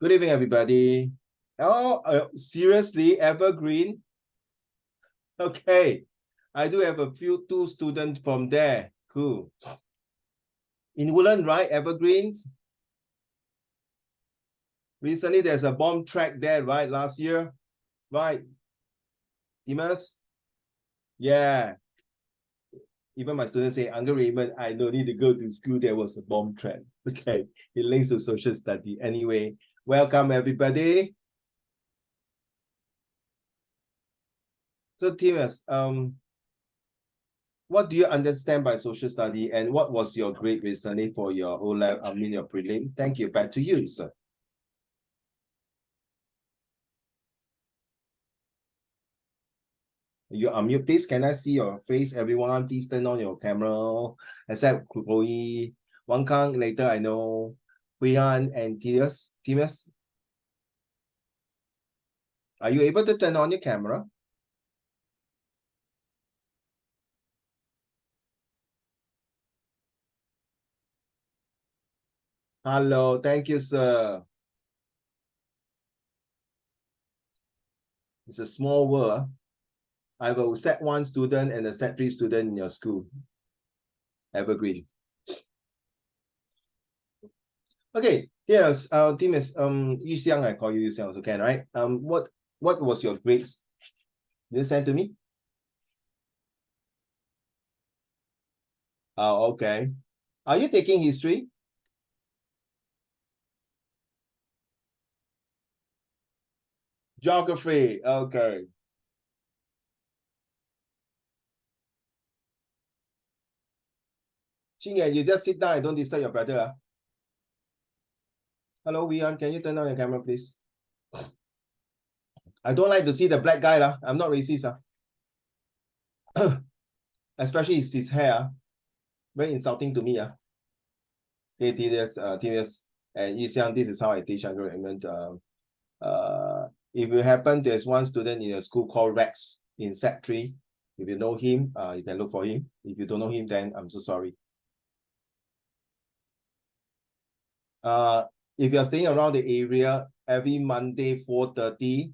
Good evening, everybody. Oh, seriously, evergreen? Okay, I do have two students from there. Cool. In Woodland, right? Evergreens. Recently, there's a bomb track there, right? Last year, right? Dimas? Yeah. Even my students say, Uncle Raymond, I don't need to go to school. There was a bomb track. Okay, it links to social study. Anyway, welcome everybody. So, Timas, what do you understand by social study, and what was your grade recently for your O-level, your prelim? Thank you. Back to you, sir. You unmute, please. Can I see your face, everyone? Please turn on your camera, except Chloe, Wang Kang, later I know, Huihan, and Timas. Are you able to turn on your camera? Hello, thank you, sir. It's a small world. I have a set 1 student and a set 3 student in your school. Evergreen. Okay, yes, our team is Yu Xiang, I call you Yu Xiang also can, right? What was your grades? Did you send to me? Oh, okay. Are you taking history? Geography, okay. Xingyan, you just sit down and don't disturb your brother. Hello, Wian, can you turn on your camera, please? I don't like to see the black guy. I'm not racist. Especially his hair. Very insulting to me. Okay, TDS, and Yu Xiang, this is how I teach undergraduate. If you happen, there's one student in a school called Rex in Set 3. If you know him, you can look for him. If you don't know him, then I'm so sorry. If you're staying around the area, every Monday, 4:30,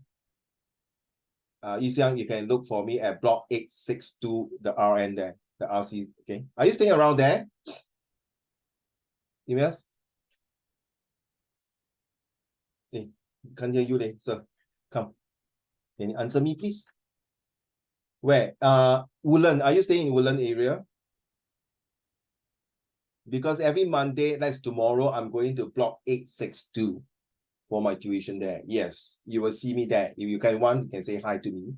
Yu Xiang, you can look for me at block 862, the RN there, the RC, okay? Are you staying around there? Yes? Hey, can't hear you there, sir. Come. Can you answer me, please? Where? Woodland. Are you staying in Woodland area? Because every Monday, that's tomorrow, I'm going to block 862 for my tuition there. Yes, you will see me there. If you can say hi to me.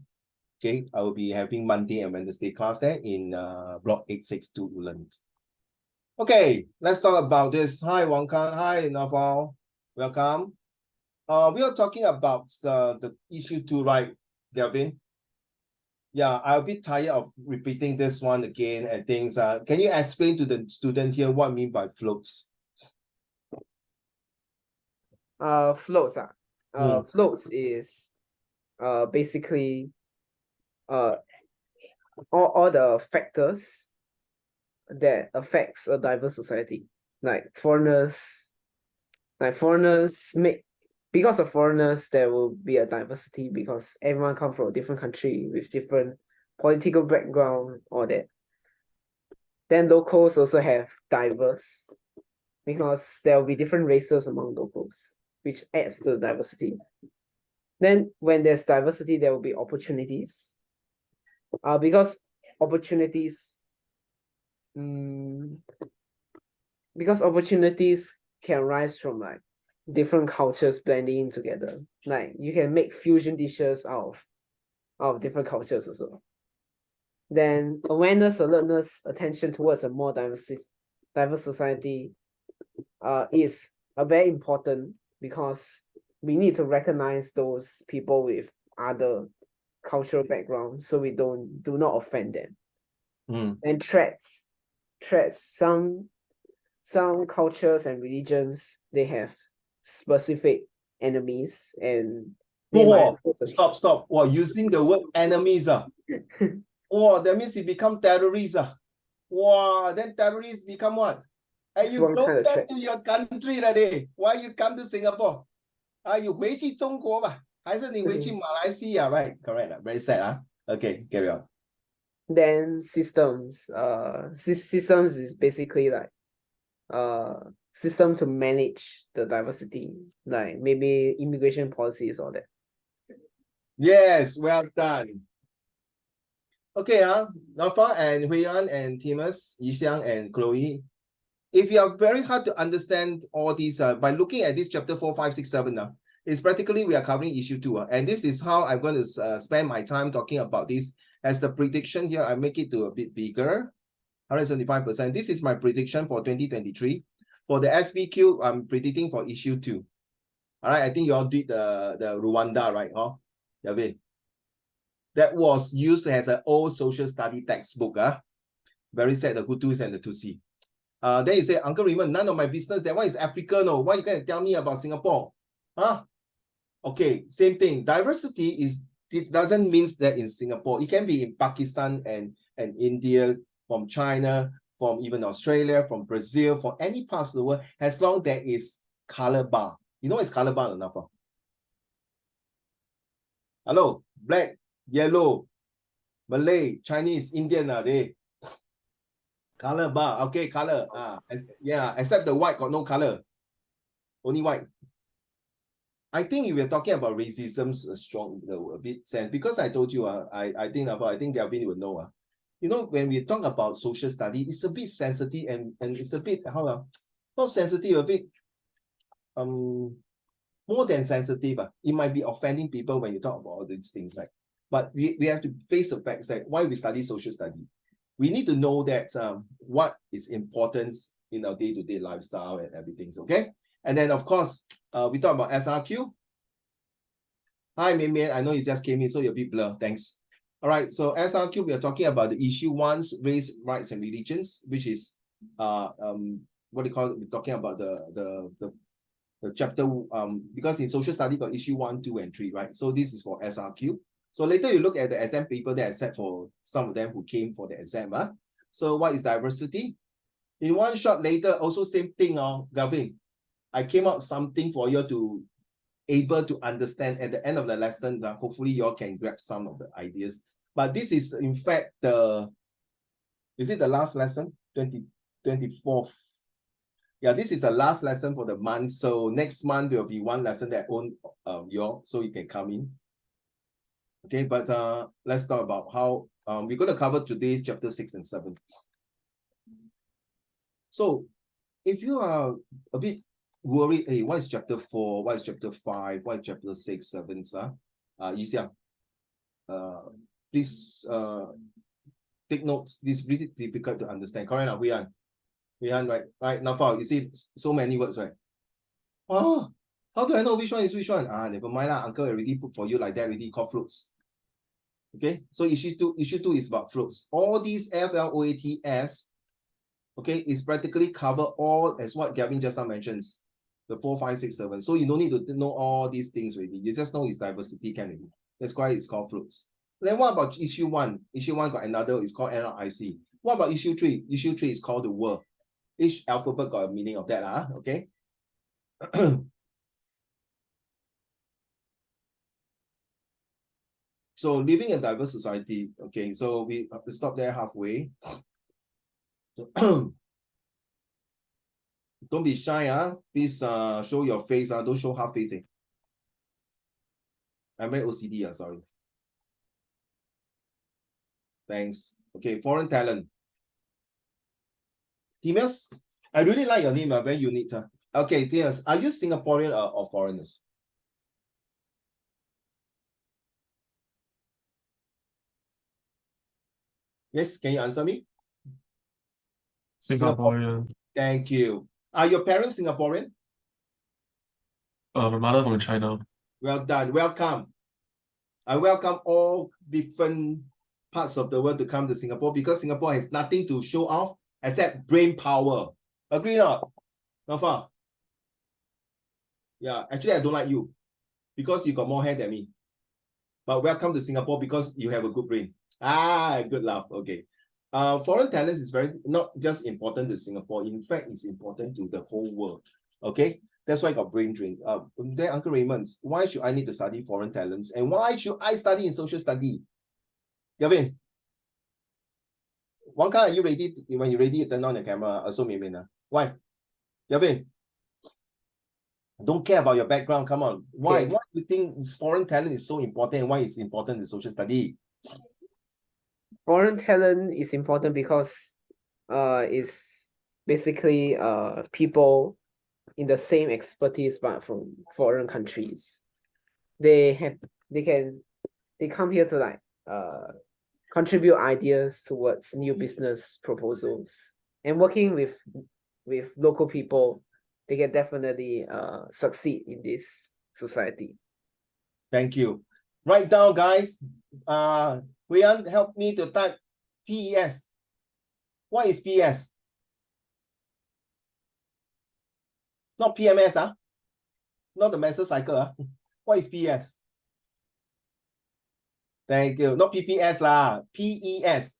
Okay, I will be having Monday and Wednesday class there in block 862 Woodland. Okay, let's talk about this. Hi, Wang Kang. Hi, Naval. Welcome. We are talking about the issue 2, right, Delvin? Yeah, I'll be tired of repeating this one again and things. Can you explain to the student here what I mean by floats? Floats. Floats is basically all the factors that affects a diverse society. Like foreigners make, because of foreigners, there will be a diversity because everyone comes from a different country with different political background, all that. Then locals also have diverse because there will be different races among locals, which adds to the diversity. Then when there's diversity, there will be opportunities. Because opportunities can rise from like different cultures blending in together. Like you can make fusion dishes out of different cultures also. Then awareness, alertness, attention towards a more diverse society is very important because we need to recognize those people with other cultural backgrounds so we do not offend them. And threats, some cultures and religions, they have specific enemies and stop. Wow, using the word enemies. Wow, that means you become terrorists. Wow, then terrorists become what? And you go back to your country already. Why you come to Singapore? you 回去中国吧，还是你回去马来西亚 ？Right, correct. Very sad. Okay, carry on. Then systems. Systems is basically like system to manage the diversity, like maybe immigration policies or that. Yes, well done. Okay, Nafa and Huiyan and Timus, Yixiang and Chloe. If you are very hard to understand all these, by looking at this chapter 4, 5, 6, 7, it's practically we are covering issue 2. And this is how I'm going to spend my time talking about this. As the prediction here, I make it to a bit bigger, 175%. This is my prediction for 2023. For the SBQ, I'm predicting for issue 2. All right, I think you all did the Rwanda, right? David. That was used as an old social study textbook. Very sad, the Hutus and the Tutsi. Then you say, Uncle Raymond, none of my business. That one is Africa, no. Why you going to tell me about Singapore? Okay, same thing. Diversity it doesn't mean that in Singapore. It can be in Pakistan and India, from China, from even Australia, from Brazil, from any part of the world, as long there is color bar. You know it's color bar enough? Hello, black, yellow, Malay, Chinese, Indian, they color bar. Okay, color. Yeah, except the white got no color. Only white. I think if we're talking about racism, strong, a bit sense, because I told you, I think Gavin would know. You know, when we talk about social study, it's a bit sensitive and it's a bit not sensitive, a bit more than sensitive. It might be offending people when you talk about all these things, right? But we have to face the facts that why we study social study. We need to know that what is important in our day-to-day lifestyle and everything, okay? And then, of course, we talk about SRQ. Hi, Mian, I know you just came in, so you're a bit blur. Thanks. All right, so SRQ, we are talking about the issue 1, race, rights, and religions, which is what do you call it? We're talking about the chapter, because in social study got issue 1, 2, and 3, right? So this is for SRQ. So later you look at the exam paper that I set for some of them who came for the exam. So what is diversity? In one shot later, also same thing, Gavin. I came out something for you to able to understand at the end of the lessons. Hopefully you all can grab some of the ideas. But this is in fact is it the last lesson? 24th. Yeah, this is the last lesson for the month. So next month there will be one lesson that own so you can come in. Okay, but let's talk about how we're going to cover today chapter 6 and 7. So if you are a bit worried, hey, what is chapter 4? What is chapter 5? What is chapter 6, 7? Yixiang, please take notes. This is really difficult to understand. Correct, Huiyan, right? Now, you see so many words, right? Oh, how do I know which one is which one? Never mind lah. Uncle already put for you like that, already called fruits. Okay, so issue 2 is about fruits. All these FLOATS, okay, is practically cover all as what Gavin just now mentions, the 4, 5, 6, 7. So you don't need to know all these things already. You just know it's diversity category. That's why it's called fruits. Then what about issue 1? Issue 1 got another, it's called NRIC. What about issue 3? Issue 3 is called the word. Each alphabet got a meaning of that, okay? So living in a diverse society, okay, so we have to stop there halfway. Don't be shy, please show your face, don't show half face. I'm very OCD, sorry. Thanks. Okay, foreign talent. Timus, I really like your name, very unique. Okay, Timus, are you Singaporean or foreigners? Yes, can you answer me? Singaporean. Thank you. Are your parents Singaporean? My mother from China. Well done. Welcome. I welcome all different parts of the world to come to Singapore because Singapore has nothing to show off except brain power. Agree or not? Nafa? Yeah, actually I don't like you because you got more hair than me. But welcome to Singapore because you have a good brain. Good laugh. Okay. Foreign talent is not just important to Singapore. In fact, it's important to the whole world. Okay. That's why I got brain drain. Then Uncle Raymond, why should I need to study foreign talents? And why should I study in social study? Gavin, Wang Kang, are you ready? When you're ready, turn on the camera. Why? Gavin, don't care about your background. Come on. Why? Okay. Why do you think this foreign talent is so important? And why it's important in social study? Foreign talent is important because it's basically people in the same expertise but from foreign countries. They come here to like contribute ideas towards new business proposals, and working with local people, they can definitely succeed in this society. Thank you. Write down, guys. Huyan, help me to type PES. What is PES? Not PMS, not the menstrual cycle. What is PES? Thank you. Not PPS lah. PES.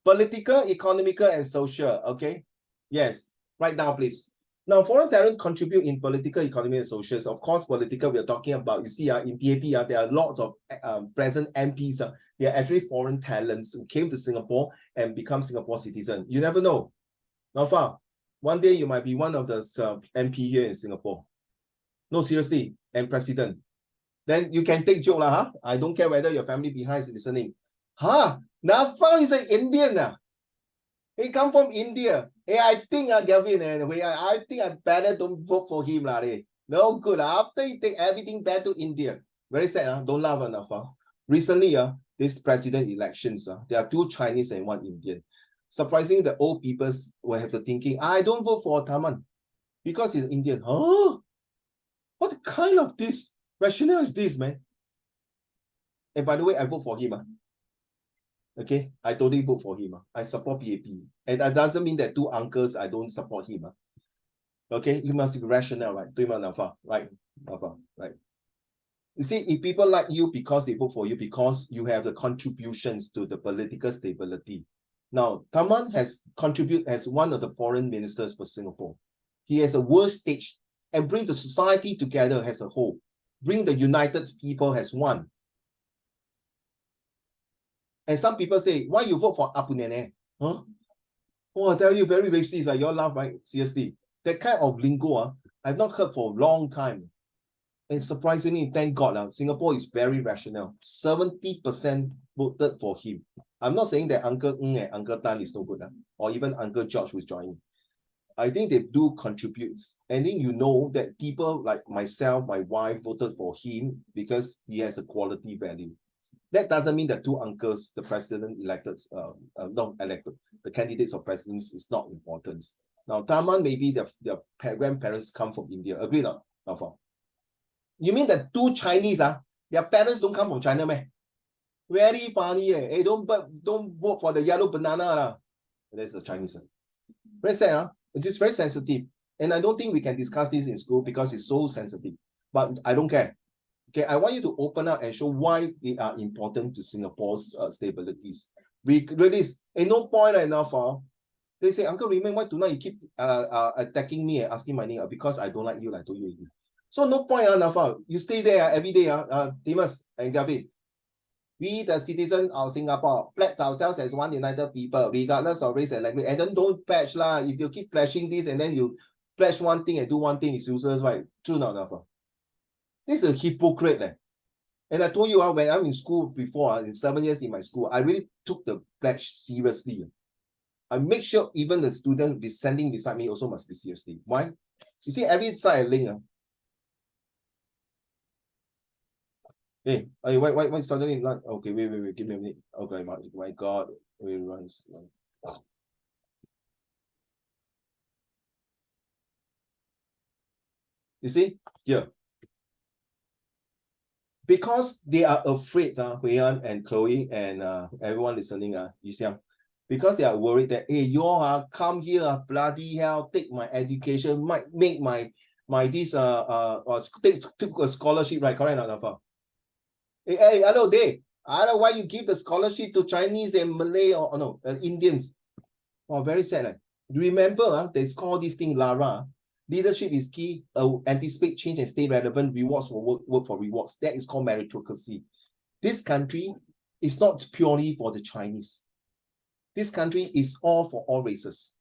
Political, economical, and social. Okay. Yes. Write down, please. Now, foreign talent contribute in political, economy, and socials. Of course, political, we are talking about, you see, in PAP, there are lots of present MPs. They are actually foreign talents who came to Singapore and become Singapore citizens. You never know. Now, far, one day you might be one of the MP here in Singapore. No, seriously, and president. Then you can take joke lah, huh? I don't care whether your family behind is listening. Huh? Nafal is an Indian. He come from India. Hey, I think Gavin, I think I better don't vote for him. No good. After you take everything back to India. Very sad. Don't laugh enough. Recently, this president elections, there are 2 Chinese and 1 Indian. Surprisingly, the old people will have the thinking, I don't vote for Taman because he's Indian. Huh? What kind of this rationale is this, man? And by the way, I vote for him. Okay, I totally vote for him. I support PAP. And that doesn't mean that 2 uncles, I don't support him. Okay, you must be rational, right? Right. Right. You see, if people like you because they vote for you, because you have the contributions to the political stability. Now, Taman has contributed as one of the foreign ministers for Singapore. He has a world stage and bring the society together as a whole. Bring the united people as one. And some people say, why you vote for Apunene? Huh? Oh, I tell you, very racist. You all laugh, right? Seriously. That kind of lingo, I've not heard for a long time. And surprisingly, thank God, Singapore is very rational. 70% voted for him. I'm not saying that Uncle Ng and Uncle Tan is no good, or even Uncle George who's joining. I think they do contribute. And then you know that people like myself, my wife voted for him because he has a quality value. That doesn't mean that 2 uncles, the president elected, not elected, the candidates of presidents is not important. Now, Taman, maybe their grandparents come from India. Agree or not? You mean that 2 Chinese, their parents don't come from China, man? Very funny. Hey, don't vote for the yellow banana. That's the Chinese. Very sad, It is very sensitive. And I don't think we can discuss this in school because it's so sensitive. But I don't care. Okay, I want you to open up and show why they are important to Singapore's stabilities. Really, ain't no point enough. They say, Uncle Raymond, why tonight you keep attacking me and asking my name? Because I don't like you, like I told you. So no point enough. You stay there every day, Dimas and Gavin. We, the citizens of Singapore, pledge ourselves as one united people, regardless of race and language. And then don't pledge lah. If you keep pledging this and then you pledge one thing and do one thing, it's useless, right? True not enough. This is a hypocrite. And I told you when I'm in school before, in 7 years in my school, I really took the pledge seriously. I make sure even the student be standing beside me also must be seriously. Why? You see, every side I link. Hey, why suddenly not? Okay, wait, give me a minute. Okay, my God, it runs. You see, here. Because they are afraid, Huiyan and Chloe and everyone listening, you see, because they are worried that, hey, you all come here, bloody hell, take my education, might make my this take a scholarship, right? Correct, not? Hey, hello, I don't know why you give the scholarship to Chinese and Malay or no Indians. Oh, very sad. You remember they call this thing Lara. Leadership is key. Anticipate change and stay relevant. Rewards for work for rewards. That is called meritocracy. This country is not purely for the Chinese. This country is all for all races.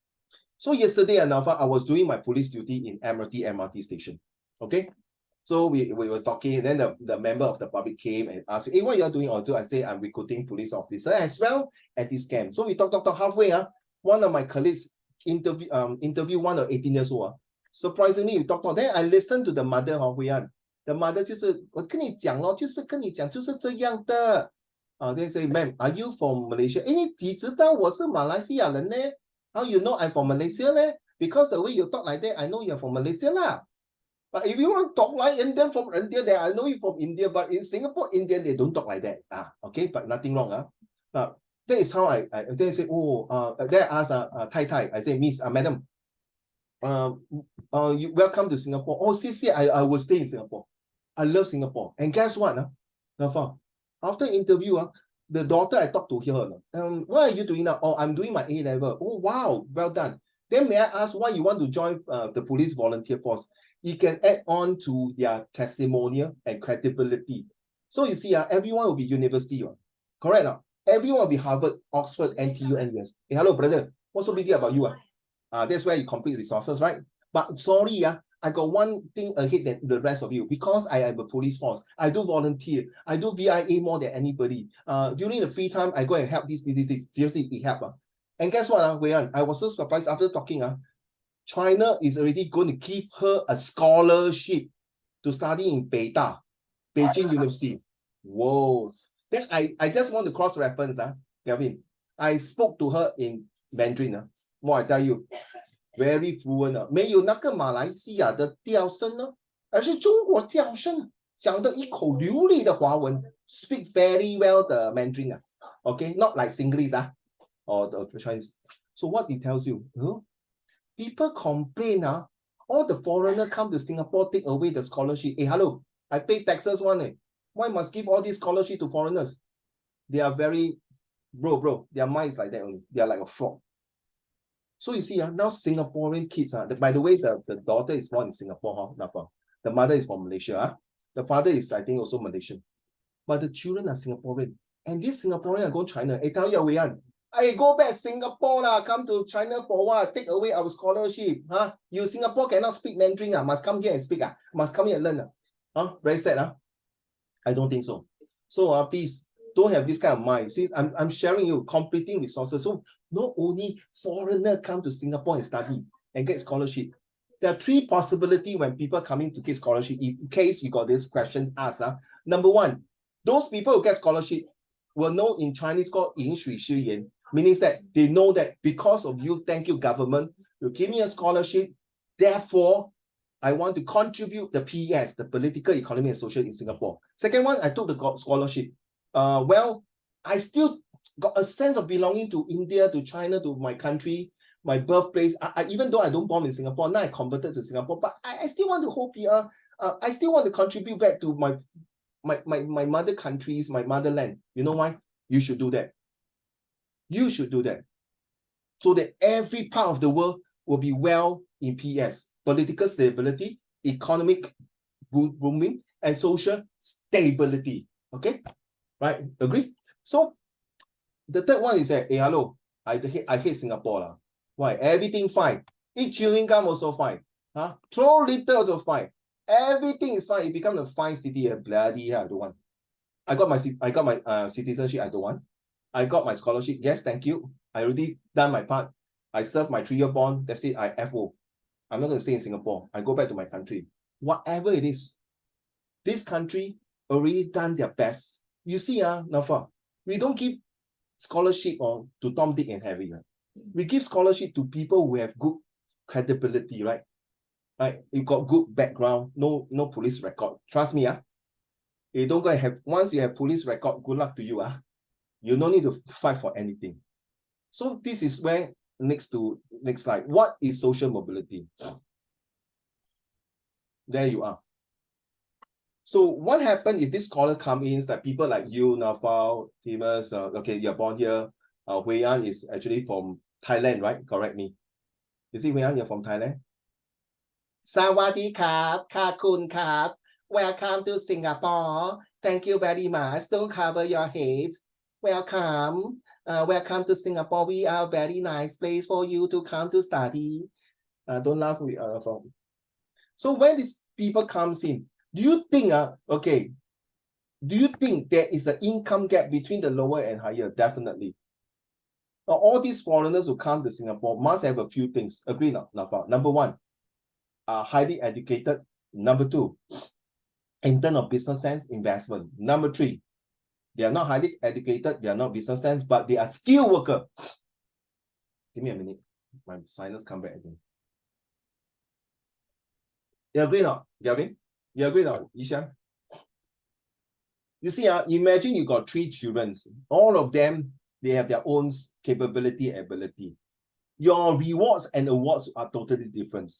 So yesterday, Anafa, I was doing my police duty in MRT station. Okay. So we were talking, and then the member of the public came and asked, hey, what you are doing? I say, I'm recruiting police officer as well at this camp. So we talk halfway. One of my colleagues interview one of 18 years old. Surprisingly, we talk. Then I listened to the mother of The mother 就是我跟你讲咯，就是跟你讲就是这样的。They say, ma'am, are you from Malaysia? 你几知道我是马来西亚人呢？ How you know I'm from Malaysia? Because the way you talk like that, I know you're from Malaysia lah. But if you want to talk like Indian from India, then I know you from India. But in Singapore, Indian, they don't talk like that. Okay, but nothing wrong. Now, that is how they say, then I ask Tai. I say, Miss, madam, you welcome to Singapore. Oh, see, I will stay in Singapore. I love Singapore. And guess what? After interview, the daughter, I talked to her. What are you doing now? Oh, I'm doing my A-level. Oh, wow, well done. Then may I ask why you want to join the police volunteer force? It can add on to their testimonial and credibility. So you see, everyone will be university. Correct? Everyone will be Harvard, Oxford, NTU, NUS. Hey, hello, brother. What's so big deal about you? That's where you complete resources, right? But sorry, I got one thing ahead than the rest of you because I am a police force. I do volunteer. I do VIA more than anybody. During the free time, I go and help this. Seriously, it help. And guess what, Wei-An? I was so surprised after talking. China is already going to give her a scholarship to study in Beijing University. Whoa. Then I just want to cross-reference, Gavin. I spoke to her in Mandarin. I tell you, very fluent. 没有那个马来西亚的调声呢，而是中国调声，讲得一口流利的华文 ，speak very well the Mandarin. Okay, not like Singlish or the Chinese. So what it tells you? People complain, all the foreigners come to Singapore, take away the scholarship. Hey, hello, I pay taxes one. Why must give all this scholarship to foreigners? They are very, bro, their mind is like that only. They are like a frog. So you see, now Singaporean kids, by the way, the daughter is born in Singapore, the mother is from Malaysia. The father is, I think, also Malaysian. But the children are Singaporean. And these Singaporeans go China. Hey, tell you, Wei-An, I go back Singapore, come to China for what? Take away our scholarship. You Singapore cannot speak Mandarin, must come here and speak, must come here and learn. Very sad. I don't think so. So please, don't have this kind of mind. See, I'm sharing you, completing resources. So not only foreigners come to Singapore and study and get scholarship. There are three possibilities when people coming to get scholarship. In case you got this question asked. Number one, those people who get scholarship will know in Chinese called 饮水思源, meaning that they know that because of you, thank you government, you give me a scholarship, therefore I want to contribute the PS, the political, economy, and social in Singapore. Second one, I took the scholarship. Well, I still got a sense of belonging to India, to China, to my country, my birthplace. Even though I don't born in Singapore, now I converted to Singapore, but I still want to hope here. I still want to contribute back to my mother countries, my motherland. You know why? You should do that. You should do that. So that every part of the world will be well in PS. Political stability, economic booming, and social stability. Okay? Right? Agree? So the third one is that, hey, hello, I hate Singapore. Why? Everything fine. Eat chewing gum also fine. Throw litter also fine. Everything is fine. It becomes a fine city. Bloody I don't want. I got my citizenship. I don't want. I got my scholarship. Yes, thank you. I already done my part. I served my 3-year bond. That's it. I FO. I'm not going to stay in Singapore. I go back to my country. Whatever it is, this country already done their best. You see, Nafa, we don't give scholarship to Tom, Dick, and Harry. Right? We give scholarship to people who have good credibility, right? Right? You got good background, no police record. Trust me, you don't go and have, once you have police record, good luck to you. You don't need to fight for anything. So this is where next slide. What is social mobility? There you are. So what happened if this scholar comes in, that people like you, Nafal, Timus, okay, you're born here. Wei-An is actually from Thailand, right? Correct me. Is it Wei-An, you're from Thailand? Sawadee krap, Kakun krap. Welcome to Singapore. Thank you very much. Don't cover your head. Welcome. Welcome to Singapore. We are a very nice place for you to come to study. Don't laugh with from. So when these people comes in, do you think okay? Do you think there is an income gap between the lower and higher? Definitely. Now, all these foreigners who come to Singapore must have a few things. Agree not, Nafa? Number one, are highly educated. Number two, in terms of business sense, investment. Number three, they are not highly educated, they are not business sense, but they are skilled worker. Give me a minute. My sinus come back again. You agree not, Gavin? You agree not, Ishan? You see, imagine you got 3 children. All of them, they have their own capability, ability. Your rewards and awards are totally different.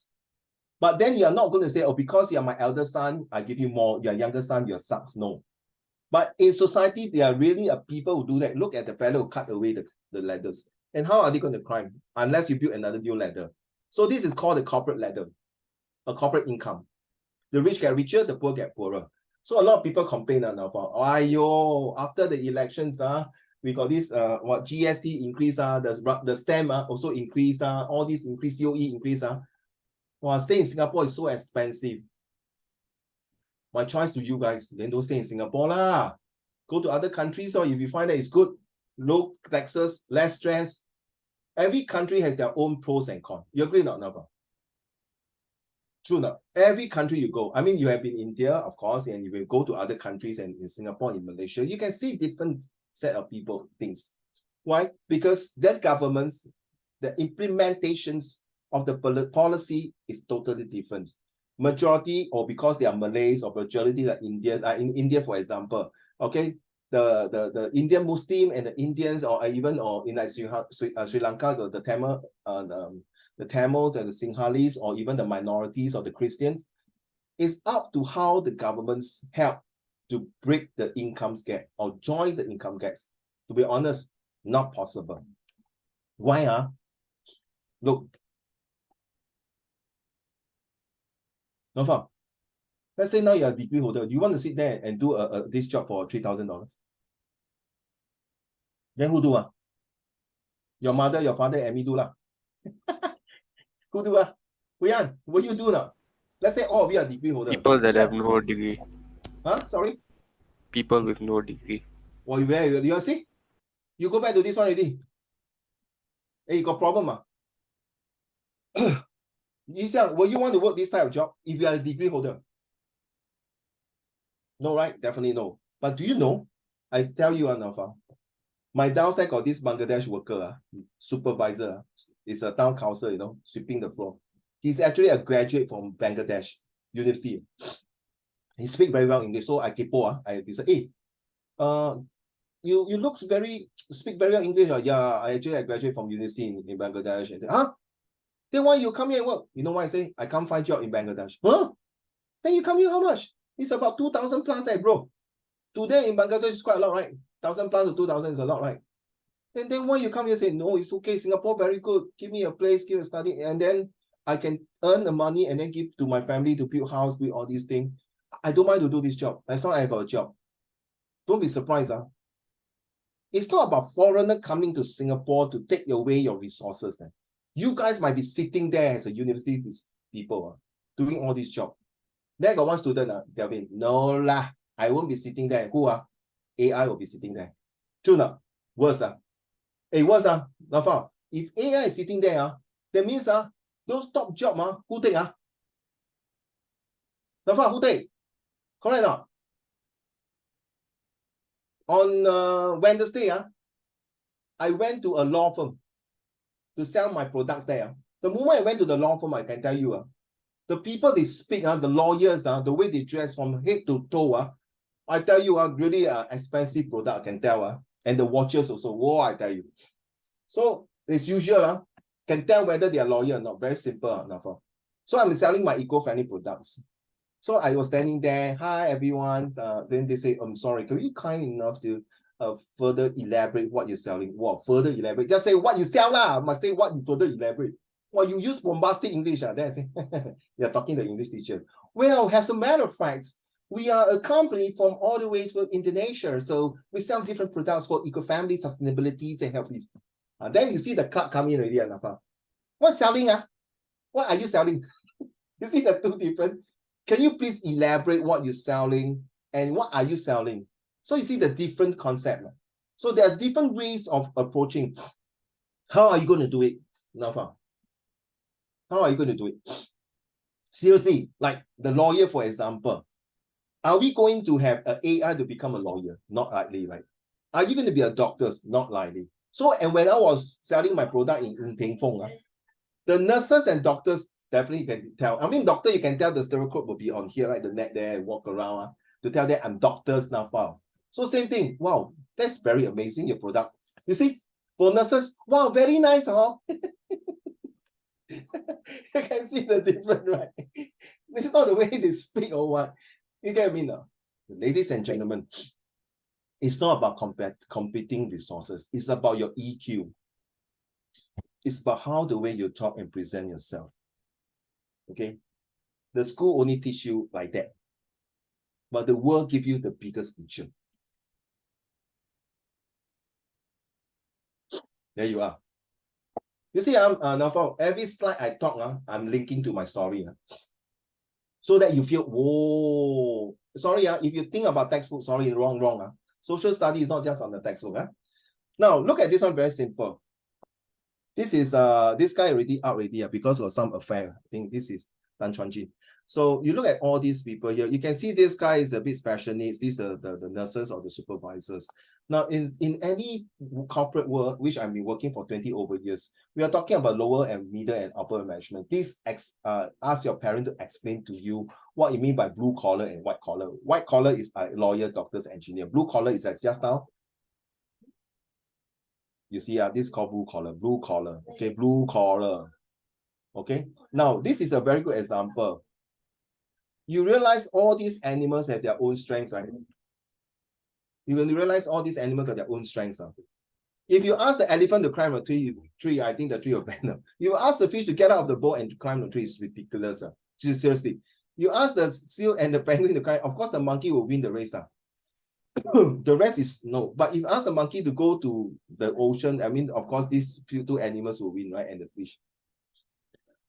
But then you're not going to say, oh, because you're my elder son, I give you more. Your younger son, you're sucks. No. But in society, there are really people who do that. Look at the fellow who cut away the ladders. And how are they going to climb? Unless you build another new ladder. So this is called a corporate ladder, a corporate income. The rich get richer, the poor get poorer. So a lot of people complain now about, ayo, after the elections, we got this what GST increase, the stamp also increase, all these increase, COE increase. Well, stay in Singapore is so expensive. My choice to you guys, then don't stay in Singapore lah. Go to other countries, or if you find that it's good, low taxes, less stress. Every country has their own pros and cons. You agree not, Nava? True enough. Every country you go, I mean, you have been in India, of course, and you will go to other countries and in Singapore, in Malaysia, you can see different set of people, things. Why? Because their governments, the implementations of the policy is totally different. Majority, or because they are Malays, or majority are Indian, in India, for example, okay, the Indian Muslim and the Indians, or even in like Sri Lanka, the Tamil, the Tamils and the Sinhalese, or even the minorities or the Christians, it's up to how the governments help to break the income gap or join the income gaps. To be honest, not possible. Why? Look. No fun. Let's say now you're a degree holder. You want to sit there and do this job for $3,000. Then who do? Your mother, your father, and me do lah. Who do? Huyan, what you do now? Let's say all of you are degree holder. People that have no degree. Huh? Sorry? People with no degree. Well, where you see? You go back to this one already. Hey, you got problem? You say, will you want to work this type of job if you are a degree holder? No, right? Definitely no. But do you know? I tell you, Nafa, my downstairs got this Bangladesh worker, supervisor. It's a town council, sweeping the floor. He's actually a graduate from Bangladesh University. He speaks very well English. So I kepo, I said, hey, you speak very well English. Yeah, I graduate from university in Bangladesh. And then why you come here and work? You know why I say? I can't find job in Bangladesh. Huh? Then you come here how much? It's about 2,000 plus, bro. Today in Bangladesh is quite a lot, right? 1,000 plus to 2,000 is a lot, right? And then why you come here and say, no, it's okay, Singapore very good. Give me a place, give a study, and then I can earn the money and then give to my family to build house, build all these things. I don't mind to do this job as long as I got a job. Don't be surprised. It's not about foreigner coming to Singapore to take away your resources. You guys might be sitting there as a university people doing all this job. Then got one student, Gavin, no lah, I won't be sitting there. Who AI will be sitting there. True not? Worse worse Nafa. If AI is sitting there, that means those top job who take Nafa, who take? Correct not? On Wednesday, I went to a law firm to sell my products there. The moment I went to the law firm, I can tell you, the people they speak, the lawyers, the way they dress from head to toe, I tell you, really expensive product, I can tell. And the watches also, whoa, I tell you. So it's usual, can tell whether they are lawyer or not. Very simple. So I'm selling my eco-friendly products. So I was standing there, hi everyone. Then they say, I'm sorry, can you kind enough to further elaborate what you're selling? What further elaborate? Just say what you sell lah. Must say what you further elaborate. Well, you use bombastic English. That's it. You're talking to English teachers. Well, as a matter of fact, we are a company from all the way to Indonesia. So we sell different products for eco-family, sustainability, and health. Then you see the clerk coming already. What's selling? What are you selling? You see the two different. Can you please elaborate what you're selling and what are you selling? So you see the different concept. So there's different ways of approaching. How are you going to do it, Nafa? How are you going to do it? Seriously, like the lawyer, for example. Are we going to have an AI to become a lawyer? Not likely, right? Are you going to be a doctor? Not likely. So, and when I was selling my product in Ping Fong, the nurses and doctors definitely can tell. I mean, doctor, you can tell the stereo code will be on here, right? The neck there, and walk around to tell them I'm doctors now. So same thing. Wow, that's very amazing, your product. You see, for nurses, wow, very nice, huh? You can see the difference, right? It's not the way they speak or what. You get me now? Ladies and gentlemen, it's not about competing resources. It's about your EQ. It's about how the way you talk and present yourself. Okay? The school only teach you like that. But the world give you the biggest picture. There you are. You see, now for every slide I talk, I'm linking to my story. So that you feel, whoa. Sorry, if you think about textbook, sorry, wrong. Social study is not just on the textbook. Now, look at this one, very simple. This is this guy already out already because of some affair. I think this is Tan Chuan Jin. So you look at all these people here, you can see this guy is a bit special needs. These are the nurses or the supervisors. Now, in any corporate world, which I've been working for 20 over years, we are talking about lower and middle and upper management. Please ask your parent to explain to you what you mean by blue collar and white collar. White collar is a lawyer, doctors, engineer. Blue collar is as just now. You see, this is called blue collar. Okay, blue collar. Okay, now this is a very good example. You realize all these animals have their own strengths, right? You will realize all these animals have their own strengths. If you ask the elephant to climb a tree, I think the tree will bend. You ask the fish to get out of the boat and to climb the tree, it's ridiculous. Seriously. You ask the seal and the penguin to climb, of course the monkey will win the race. The rest is no. But if you ask the monkey to go to the ocean, I mean, of course, these two animals will win, right? And the fish.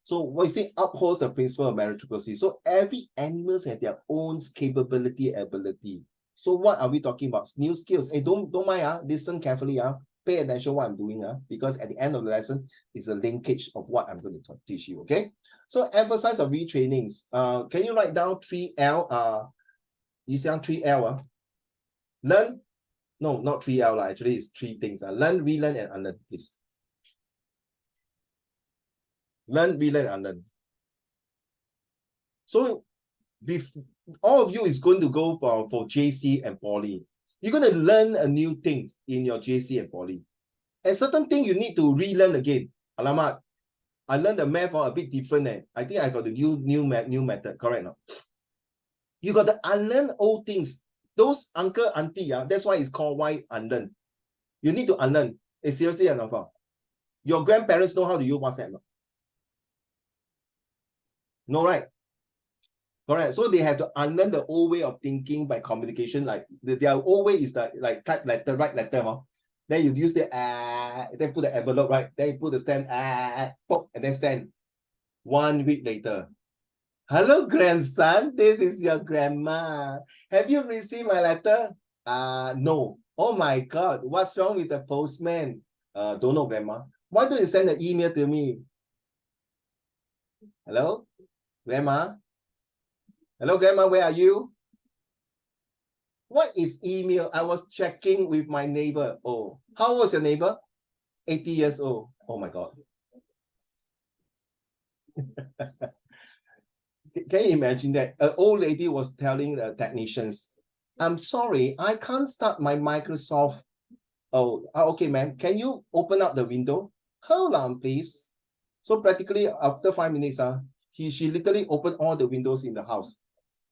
So what you say upholds the principle of meritocracy. So every animal has their own capability, ability. So what are we talking about? New skills. Hey, don't mind, listen carefully, pay attention what I'm doing, because at the end of the lesson is a linkage of what I'm going to teach you. Okay. So emphasize of retrainings. Can you write down 3L? You see 3L? Learn. No, not 3L. Actually, it's three things. Learn, relearn, and unlearn, please. Learn, relearn, unlearn. So all of you is going to go for JC and Poly. You're going to learn a new thing in your JC and Poly. And certain thing you need to relearn again. Alamak, I learned the math a bit different. I think I got the new method, correct now? You got to unlearn old things. Those uncle, auntie, that's why it's called why unlearn. You need to unlearn. Seriously, enough. Your grandparents know how to use WhatsApp. No, right? Correct. So they have to unlearn the old way of thinking by communication. Like their old way is like type letter, write letter. Then you use the then put the envelope, right? Then you put the stamp, pop, and then send. 1 week later. Hello, grandson. This is your grandma. Have you received my letter? No. Oh my God. What's wrong with the postman? Don't know, grandma. Why don't you send an email to me? Hello, grandma? Hello, grandma, where are you? What is email? I was checking with my neighbor. Oh, how old is your neighbor? 80 years old. Oh my God. Can you imagine that? An old lady was telling the technicians, I'm sorry, I can't start my Microsoft. Oh, okay, ma'am. Can you open up the window? Hold on, please. So practically after 5 minutes, she literally opened all the windows in the house.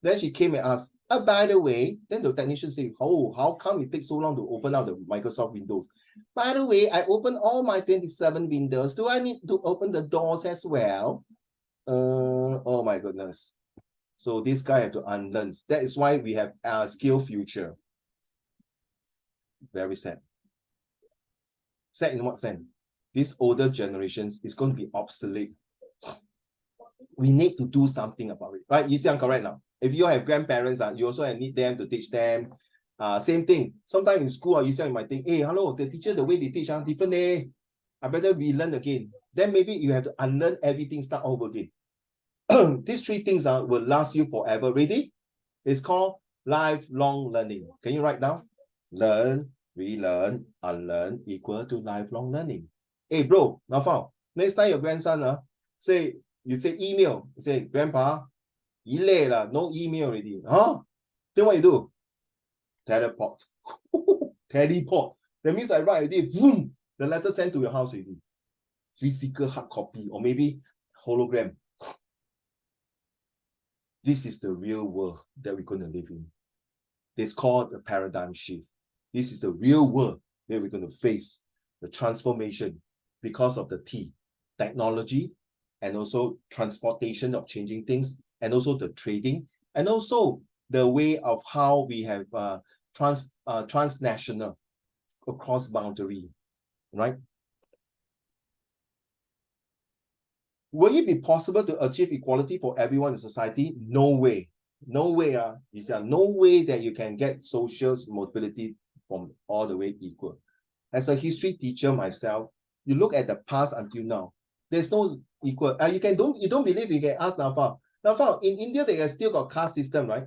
Then she came and asked, by the way, then the technician said, oh, how come it takes so long to open out the Microsoft Windows? By the way, I opened all my 27 windows. Do I need to open the doors as well? Oh my goodness. So this guy had to unlearn. That is why we have skill future. Very sad. Sad in what sense? These older generations is going to be obsolete. We need to do something about it, right? You see, I'm correct now. If you have grandparents, you also need them to teach them. Same thing. Sometimes in school, you might think, hey, hello, the teacher, the way they teach, different. I better relearn again. Then maybe you have to unlearn everything, start over again. These three things will last you forever. Ready? It's called lifelong learning. Can you write down? Learn, relearn, unlearn equal to lifelong learning. Hey, bro, now found. Next time your grandson you say email. You say, Grandpa, no email already. Huh? Then what you do? Teleport. Teleport. That means I write already. Boom! The letter sent to your house already. Physical hard copy or maybe hologram. This is the real world that we're going to live in. It's called a paradigm shift. This is the real world that we're going to face. The transformation because of the T, technology, and also transportation of changing things, and also the trading, and also the way of how we have transnational across boundary, right? Will it be possible to achieve equality for everyone in society? No way. No way. No way that you can get social mobility from all the way equal. As a history teacher myself, you look at the past until now. There's no equal. You don't believe, you can ask Nafa. Nafa, in India they still got caste system, right?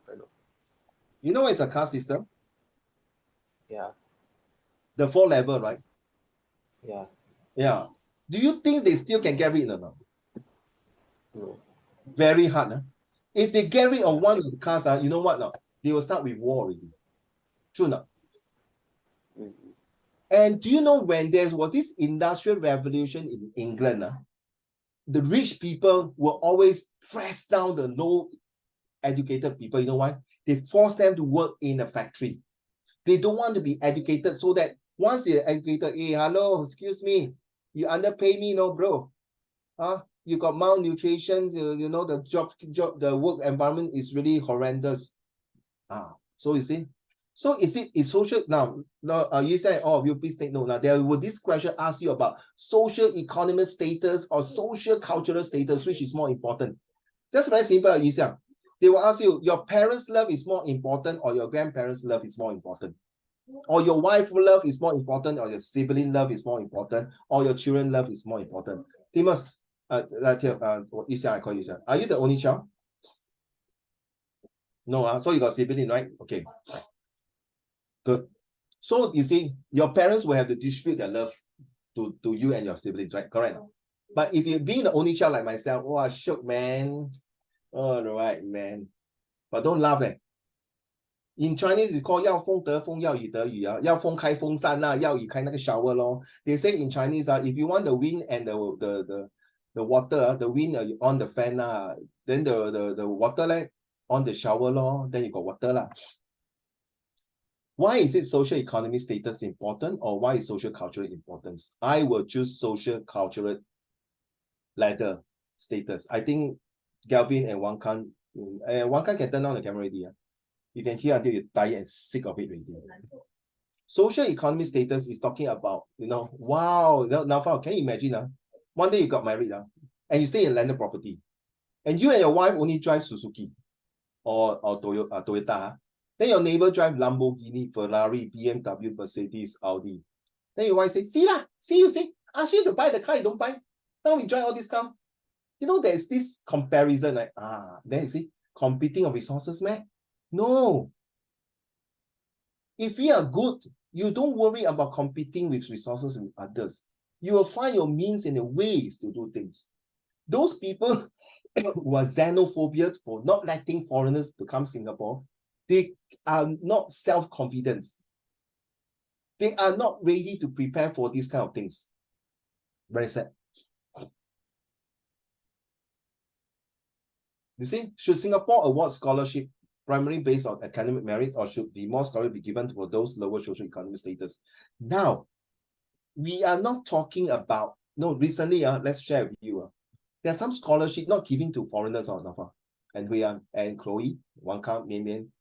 Kind of. You know what is a caste system? Yeah. The 4 level, right? Yeah. Yeah. Do you think they still can get rid of them? No. Very hard. Huh? If they get rid of one of the castes, you know what now? They will start with war already. True enough. Mm-hmm. And do you know when there was this industrial revolution in England, the rich people will always press down the low educated people. You know why? They force them to work in a factory. They don't want to be educated so that once they're educated, hey, hello, excuse me, you underpay me, no, bro. You got malnutrition, you know, the work environment is really horrendous. So you see, so is social now? No, you said, all of you please take note. Now there will this question ask you about social economic status or social cultural status, which is more important. Just very simple, Yi Xiang. They will ask you, your parents' love is more important or your grandparents' love is more important? Or your wife love is more important, or your sibling love is more important, or your children love is more important? Timus, Yi Xiang, I call you Xiang. Are you the only child? No, so you got sibling, right? Okay. Good. So you see, your parents will have to distribute their love to you and your siblings, right? Correct. But if you're being the only child like myself, oh, shook, man. All right, man. But don't laugh, eh. In Chinese, it's called 要风得风，要雨得雨啊，要风开风扇啊，要雨开那个 shower 咯。They say in Chinese, if you want the wind and the water, the wind on the fan, then the water on the shower lor, then you got water lah. Why is it social economic status important, or why is social cultural importance? I will choose social cultural ladder status. I think Galvin and Wang Kan can turn on the camera already. You can hear until you're tired and sick of it already. Social economic status is talking about, wow, now can you imagine? One day you got married and you stay in landed property, and you and your wife only drive Suzuki or Toyota. Then your neighbor drive Lamborghini, Ferrari, BMW, Mercedes, Audi. Then your wife say, see, ask you to buy the car, you don't buy. Now we drive all this car. There's this comparison, then you see, competing of resources, man. No. If we are good, you don't worry about competing with resources with others. You will find your means and the ways to do things. Those people who are xenophobia for not letting foreigners to come Singapore, they are not self-confident. They are not ready to prepare for these kind of things. Very sad. You see, should Singapore award scholarship primarily based on academic merit, or should be more scholarship be given for those lower social economic status? Now, we are not talking about, no, recently, let's share with you. There's some scholarship not giving to foreigners or not. And we are, and Chloe, Wang Kang, Mian Mian,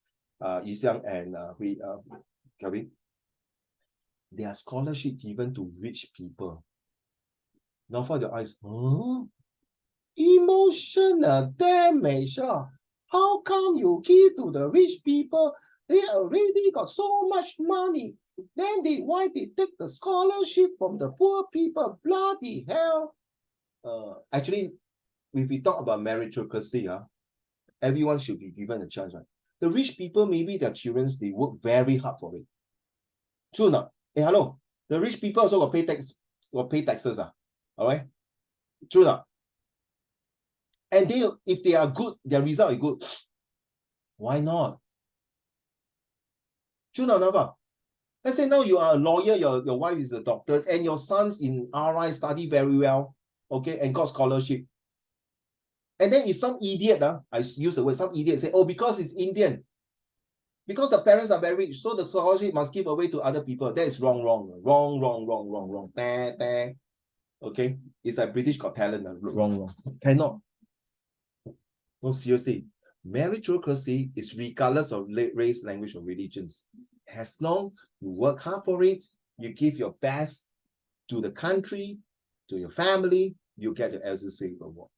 Yi Xiang, and Kelvin. There are scholarship given to rich people. Now for the eyes, emotional damage. How come you give to the rich people? They already got so much money. Then why they take the scholarship from the poor people? Bloody hell. Actually, if we talk about meritocracy, everyone should be given a chance, right? The rich people, maybe their children, they work very hard for it. True or not? Hey, hello. The rich people also got pay taxes. All right? True or not? And if they are good, their result is good. Why not? True or not? Let's say now you are a lawyer, your wife is a doctor, and your sons in RI study very well, okay, and got scholarship. And then if some idiot, I use the word, some idiot say, oh, because it's Indian, because the parents are very rich, so the scholarship must give away to other people. That is wrong. Okay, it's like British Got Talent. Wrong. Cannot. No, seriously. Meritocracy is regardless of race, language, or religions. As long you work hard for it, you give your best to the country, to your family, you get the LCC award.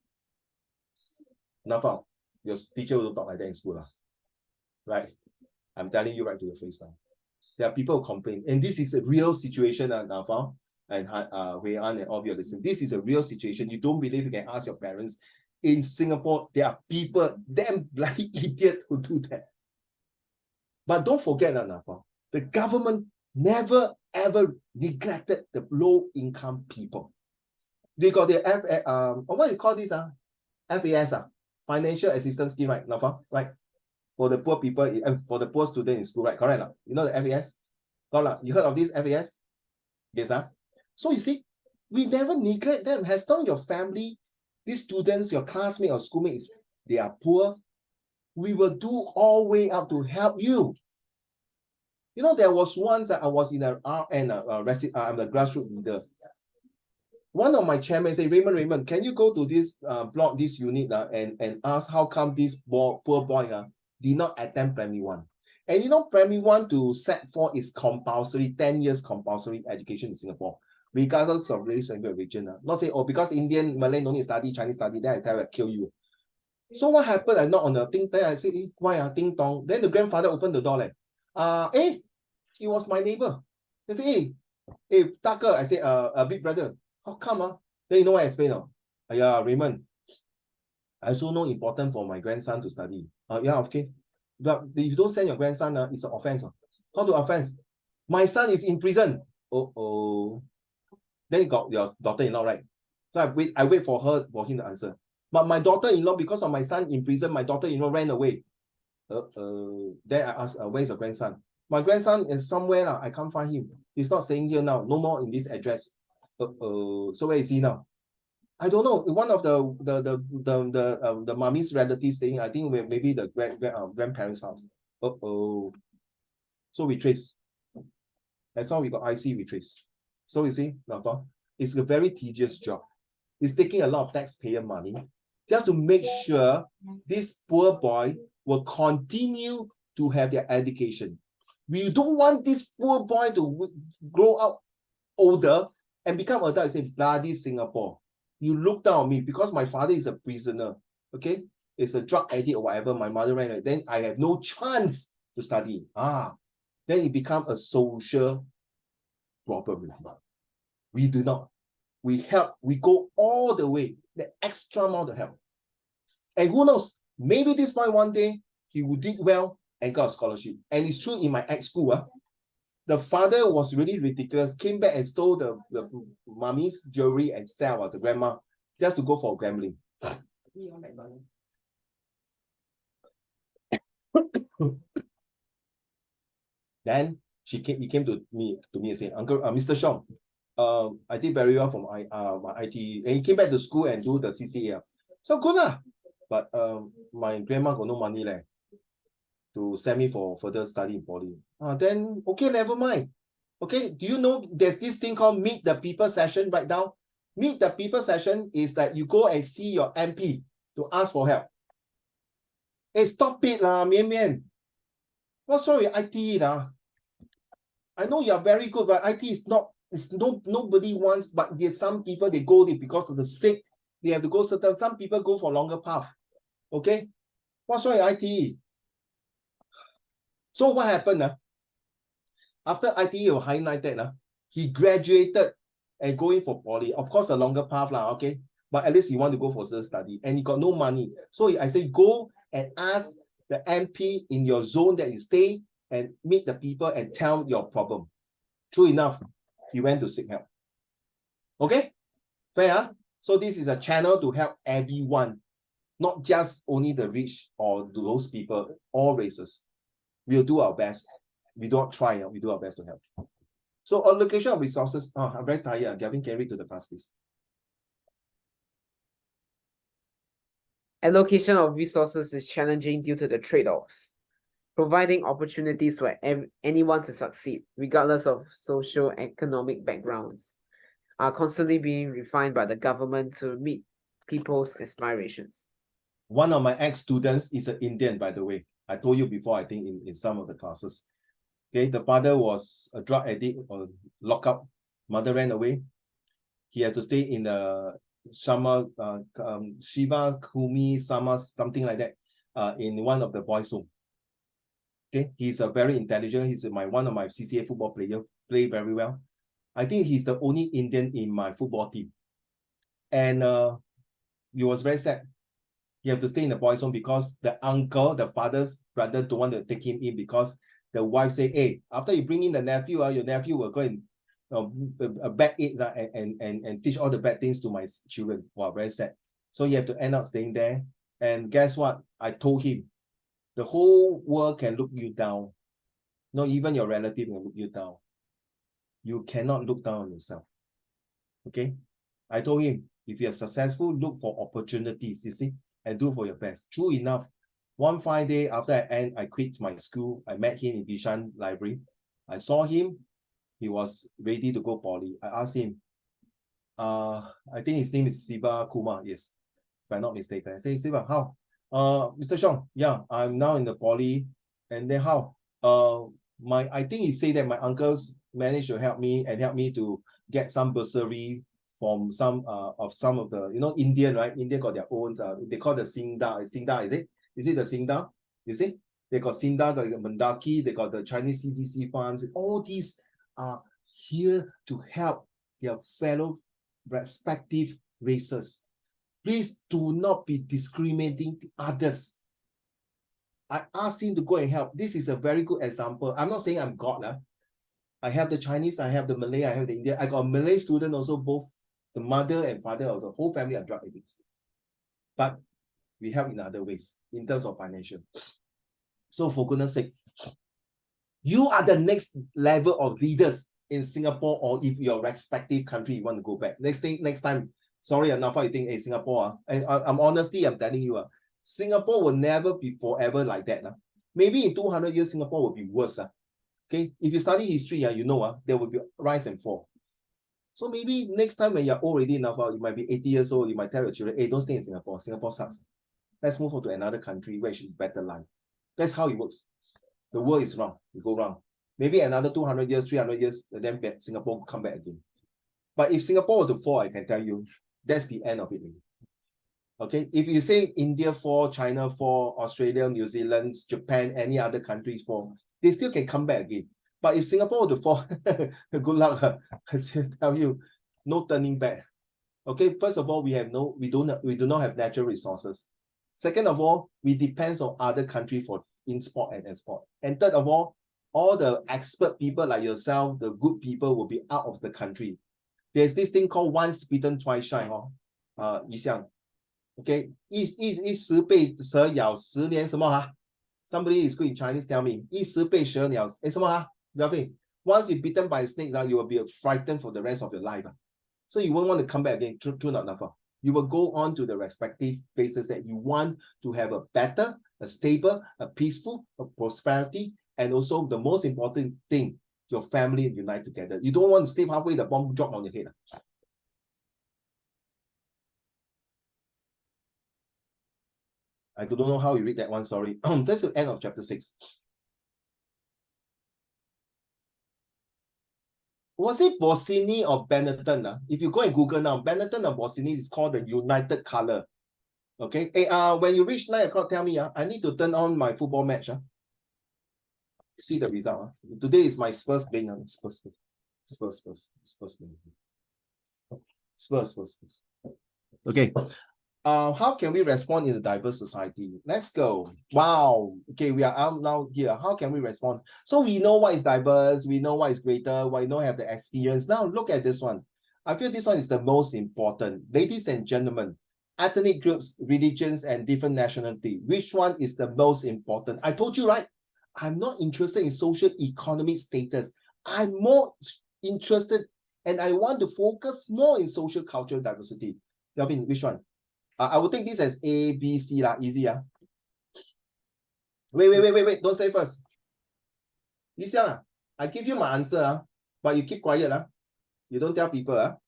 Now, your teacher will talk like that in school, right? I'm telling you right to your face now. There are people who complain, and this is a real situation, Nafal and Wei An and all of you are listening. This is a real situation. You don't believe, you can ask your parents. In Singapore, there are people, damn bloody idiots who do that. But don't forget, Nafal, the government never ever neglected the low-income people. They got their what do you call this? FAS, Financial Assistance Scheme, right, Nafal? Right? For the poor people, for the poor student in school, right? Correct? You know the FAS? You heard of this FAS? Yes, So you see, we never neglect them. As long as your family, these students, your classmates or schoolmates, they are poor, we will do all the way up to help you. You know, there was once that I was in an RN, I'm a grassroots leader. One of my chairmen said, Raymond, can you go to this block, this unit, and ask how come this poor boy did not attend primary 1? And you know, primary 1 to Sec4 is compulsory, 10 years compulsory education in Singapore, regardless of race and religion. Not say, oh, because Indian, Malay don't need study, Chinese study, then I tell you, I kill you. So what happened? I knock on the thing, then I say, why ding dong? Then the grandfather opened the door, it was my neighbor. They say, hey, Tucker, I say, big brother, how come? Then you know what I explain? Yeah, Raymond, I also know important for my grandson to study. Yeah, of course. But if you don't send your grandson, it's an offense. How to offense? My son is in prison. Then you got your daughter-in-law, right? So I wait for him to answer. But my daughter-in-law, because of my son in prison, my daughter-in-law ran away. Then I asked, where's your grandson? My grandson is somewhere. I can't find him. He's not staying here now. No more in this address. So where is he now? I don't know. One of the mommy's relatives saying, I think maybe the grandparents' house. So we trace. That's how we got IC, we trace. So you see, it's a very tedious job. It's taking a lot of taxpayer money just to make sure this poor boy will continue to have their education. We don't want this poor boy to grow up older and become adult and say, bloody Singapore. You look down on me because my father is a prisoner, okay? It's a drug addict or whatever. My mother ran away. Then I have no chance to study. Then it becomes a social problem. We do not. We help. We go all the way, the extra amount of help. And who knows? Maybe this boy one day, he will do well and got a scholarship. And it's true in my ex-school. The father was really ridiculous, came back and stole the mommy's jewelry and sell the grandma just to go for gambling. Then he came to me and said, Uncle, Mr. Shong, I did very well from my IT. And he came back to school and do the CCA. So good. But my grandma got no money leh, to send me for further study in poly. Then okay, never mind. Okay, do you know there's this thing called Meet the People session right now? Meet the People session is that you go and see your MP to ask for help. Hey, stop it lah, Mian Mian. What's wrong with IT lah? I know you're very good, but IT is not, nobody wants, but there's some people, they go there because of the sick. They have to go certain, some people go for longer path. Okay? What's wrong with IT? So what happened? After IT was highlighted, he graduated and going for poly. Of course, a longer path, okay? But at least he want to go for certain study. And he got no money. So I say, go and ask the MP in your zone that you stay and meet the people and tell your problem. True enough, he went to seek help. Okay? Fair? So this is a channel to help everyone, not just only the rich or those people, all races. We'll do our best. We don't try, we do our best to help. So allocation of resources. I'm very tired. Gavin, carry to the class, please. Allocation of resources is challenging due to the trade-offs. Providing opportunities for anyone to succeed, regardless of socio-economic backgrounds, are constantly being refined by the government to meet people's aspirations. One of my ex-students is an Indian, by the way. I told you before, I think, in some of the classes. Okay, the father was a drug addict or lockup. Mother ran away. He had to stay in the Shiva Kumi Sama, something like that, in one of the boys' home. Okay, he's a very intelligent. He's one of my CCA football player, play very well. I think he's the only Indian in my football team. And he was very sad. He had to stay in the boys' home because the uncle, the father's brother, don't want to take him in because the wife say, hey, after you bring in the nephew, your nephew will go and bad it and teach all the bad things to my children. Wow, very sad. So you have to end up staying there. And guess what? I told him, the whole world can look you down. Not even your relative can look you down. You cannot look down on yourself. Okay? I told him, if you're successful, look for opportunities, you see, and do for your best. True enough, one fine day after I quit my school, I met him in Bishan Library. I saw him. He was ready to go poly. I asked him, I think his name is Siva Kumar, yes, if I'm not mistaken. I say, Siva, how? Mr. Shong, yeah, I'm now in the poly. And then how? I think he said that my uncles managed to help me to get some bursary from some of the, Indian, right? India got their own, they call the Singda. Singda, is it? Is it the Singda? You see? They got Singda, got the Mendaki, they got the Chinese CDC funds. All these are here to help their fellow respective races. Please do not be discriminating others. I asked him to go and help. This is a very good example. I'm not saying I'm God. I have the Chinese, I have the Malay, I have the Indian. I got a Malay student also, both the mother and father of the whole family are drug addicts. But we help in other ways, in terms of financial. So for goodness sake, you are the next level of leaders in Singapore, or if your respective country you want to go back. Next time, sorry, enough you think, hey, Singapore, and I'm telling you, Singapore will never be forever like that. Maybe in 200 years, Singapore will be worse. Okay, if you study history, there will be rise and fall. So maybe next time when you're already enough, you might be 80 years old, you might tell your children, hey, don't stay in Singapore. Singapore sucks. Let's move on to another country where it should be better life. That's how it works. The world is wrong. We go wrong. Maybe another 200 years, 300 years, then Singapore will come back again. But if Singapore were to fall, I can tell you, that's the end of it. Okay, if you say India fall, China fall, Australia, New Zealand, Japan, any other countries fall, they still can come back again. But if Singapore were to fall, good luck. I just tell you, no turning back. Okay, first of all, we do not have natural resources. Second of all, we depend on other countries for import and export. And third of all the expert people like yourself, the good people, will be out of the country. There's this thing called once bitten, twice shy. Okay, 一时被蛇咬10年什么哈? Somebody is good in Chinese, tell me. 一时被蛇咬什么哈? Once you're bitten by a snake, you will be frightened for the rest of your life. So you won't want to come back again. True not enough. You will go on to the respective places that you want to have a better, a stable, a peaceful, a prosperity, and also the most important thing, your family unite together. You don't want to sleep halfway, the bomb drop on your head. I don't know how you read that one, sorry. That's the end of chapter 6. Was it Bossini or Benetton? If you go and Google now, Benetton or Bossini is called the United Color. Okay. Hey, when you reach 9 o'clock, tell me. I need to turn on my football match. See the result. Today is my Spurs playing. Spurs. Okay. How can we respond in a diverse society? Let's go. Wow. Okay, we are out now here. How can we respond? So we know what is diverse. We know what is greater. We know have the experience. Now look at this one. I feel this one is the most important. Ladies and gentlemen, ethnic groups, religions, and different nationality. Which one is the most important? I told you, right? I'm not interested in social economic status. I'm more interested and I want to focus more in social cultural diversity. Kelvin, which one? I will take this as A, B, C, easy. Wait. Don't say first. Lisa, I give you my answer, but you keep quiet. You don't tell people.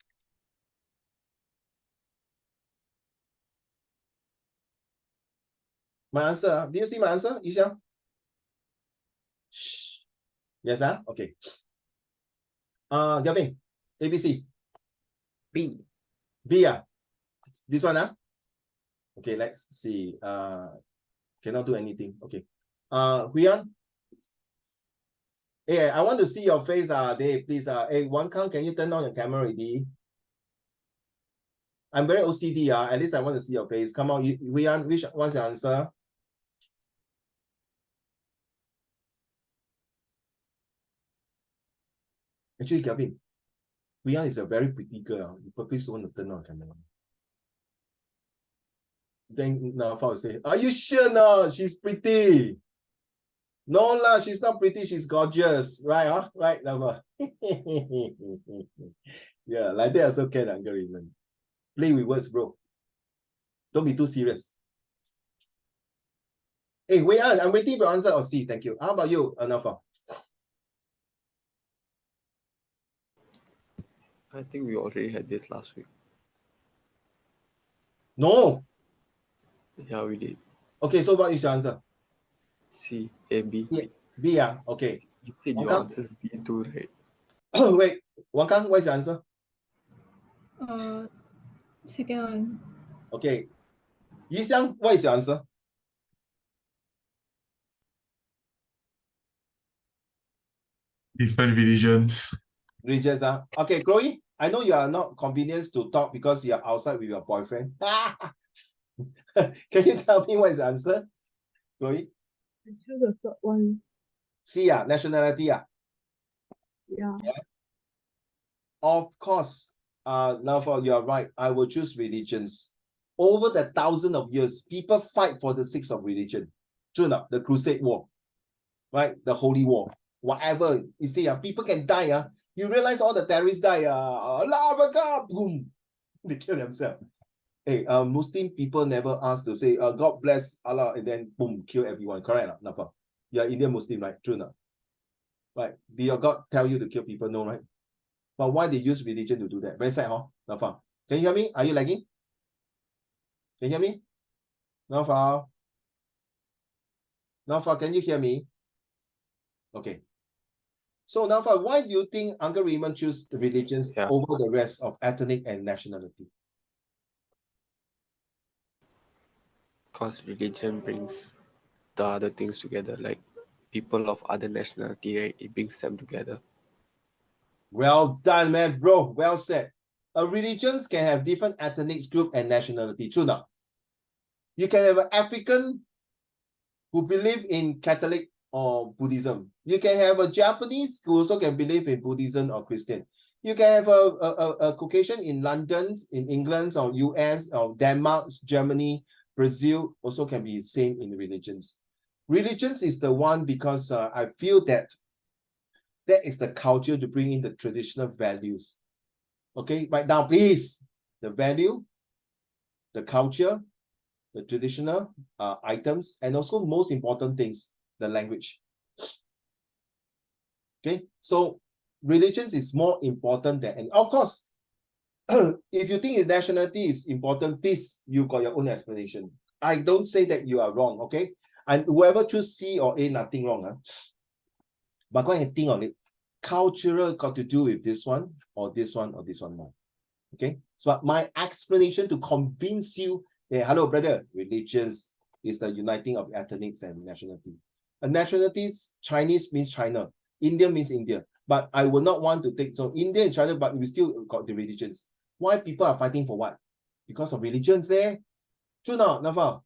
My answer. Do you see my answer, Lisa? Yes, okay. Gavin, A, B, C. B. B, this one, Okay, let's see. Cannot do anything. Okay. Huyan. Hey, I want to see your face. Dave, please. Hey, Wang Kang, can you turn on your camera already? I'm very OCD. At least I want to see your face. Come on, Huyan, what's your answer? Actually, Gavin, Huyan is a very pretty girl. You purposely want to turn on camera. Then now I say, are you sure? No, she's pretty. No lah, she's not pretty, she's gorgeous. Right, right, never. Yeah, like that also can, Uncle Raymond. Play with words, bro. Don't be too serious. Hey, wait, I'm waiting for answer or C. Thank you. How about you, Anafa? I think we already had this last week. No. Yeah, we did. Okay, so what is your answer? C, A, B. Yeah. B, okay. You said Wang your Kang? answer is B too, right? Wait, Wang Kang, what is your answer? Second one. Okay. Yi Xiang, what is your answer? Different religions. Regions, Okay, Chloe, I know you are not convenient to talk because you are outside with your boyfriend. Can you tell me what is the answer, Chloe? I choose the third one. C, nationality. Yeah. Of course, now you are right. I will choose religions. Over the thousands of years, people fight for the sake of religion. True enough, the Crusade War, right? The Holy War, whatever. You see, people can die. You realize all the terrorists die. Boom, they kill themselves. Hey, Muslim people never ask to say, God bless Allah, and then boom, kill everyone. Correct? Napa? You are Indian Muslim, right? True enough. Right? Did your God tell you to kill people? No, right? But why they use religion to do that? Very sad, huh? Nafa. Can you hear me? Are you lagging? Can you hear me? Nafa. Nafa, can you hear me? Okay. So Nafa, why do you think Uncle Raymond choose religions over the rest of ethnic and nationality? Because religion brings the other things together, like people of other nationality, right? It brings them together. Well done, man, bro. Well said. Religions can have different ethnic group and nationality. True now. You can have an African who believe in Catholic or Buddhism. You can have a Japanese who also can believe in Buddhism or Christian. You can have a Caucasian in London, in England, or US, or Denmark, Germany, Brazil, also can be same in religions. Religions is the one because I feel that is the culture to bring in the traditional values. Okay, right now, please. The value, the culture, the traditional items, and also most important things, the language. Okay, so religions is more important than, and of course, if you think nationality is important, please, you got your own explanation. I don't say that you are wrong, okay? And whoever choose C or A, nothing wrong. But go and think on it. Cultural got to do with this one, or this one, or this one more. Okay? So my explanation to convince you, hey, hello, brother, religions is the uniting of ethnics and nationality. And nationalities, Chinese means China, India means India. But I would not want to take, so India and China, but we still got the religions. Why people are fighting for what? Because of religions there? True not, Naval?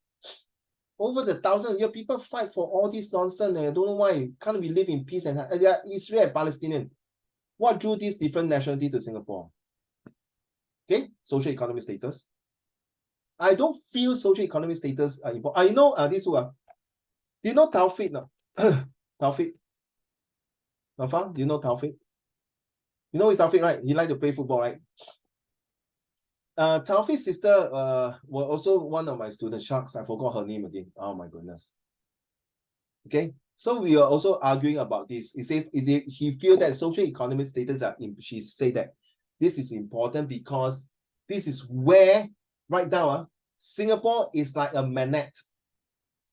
Over the 1,000 years, people fight for all this nonsense. And I don't know why. Can't we live in peace? And they are Israel and Palestinian. What drew these different nationality to Singapore? Okay, social economic status. I don't feel social economic status are important. I know this one. Do you know Taufik? No? Taufik? Nafa, do you know Taufik? You know it's Taufik, right? He liked to play football, right? Taufik's sister was also one of my students. Shucks, I forgot her name again. Oh my goodness. Okay, so we are also arguing about this. He said he feel that social economic status are. She said that this is important because this is where right now Singapore is like a magnet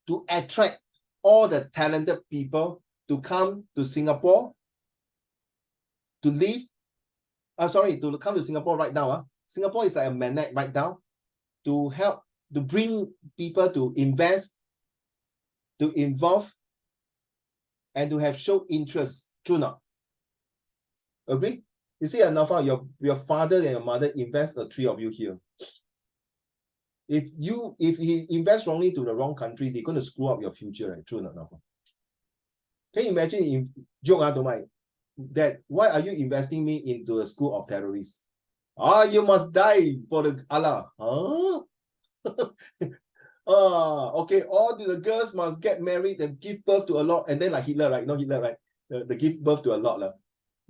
to attract all the talented people to come to Singapore to live. To come to Singapore right now. Singapore is like a magnet right now to help, to bring people to invest, to involve, and to have show interest. True not? Agree? You see, Anafa, your father and your mother invest the three of you here. If he invests wrongly to the wrong country, they're going to screw up your future, right? True not, Anafa? Can you imagine if joke that why are you investing me into a school of terrorists? You must die for the Allah. Huh? Okay, all the girls must get married and give birth to a lot, and then like Hitler, right? Not Hitler, right? They give birth to a lot.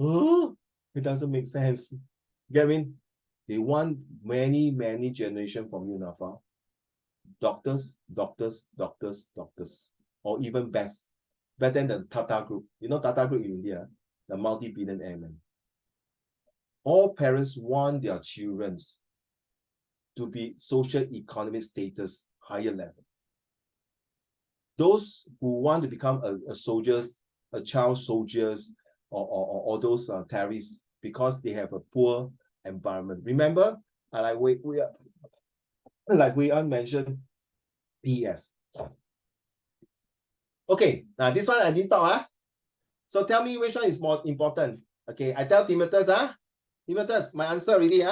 Huh? It doesn't make sense. Get me? They want many generations from you, Nafa. Doctors, or even better than the Tata Group. You know Tata Group in India, the multi-billion airmen. All parents want their children to be social economic status higher level. Those who want to become a soldier, a child soldiers, or those terrorists because they have a poor environment. Remember, like we mentioned, PS. Okay, now this one I didn't talk. So tell me which one is more important. Okay, I tell Timotheus, Timotheus, my answer already,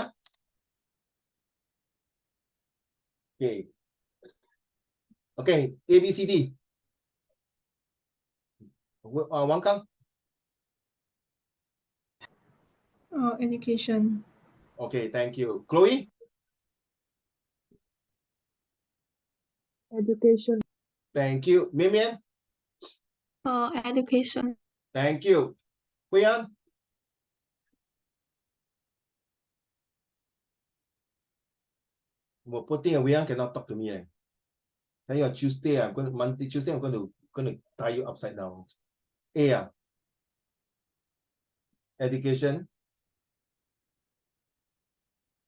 Okay. Okay, A, B, C, D. Wang Kang? Education. Okay, thank you. Chloe? Education. Thank you. Mimian? Education. Thank you. Huyan? Well, poor thing, Huyan cannot talk to me. Tell you Tuesday, Monday, Tuesday, I'm going to tie you upside down. A, education.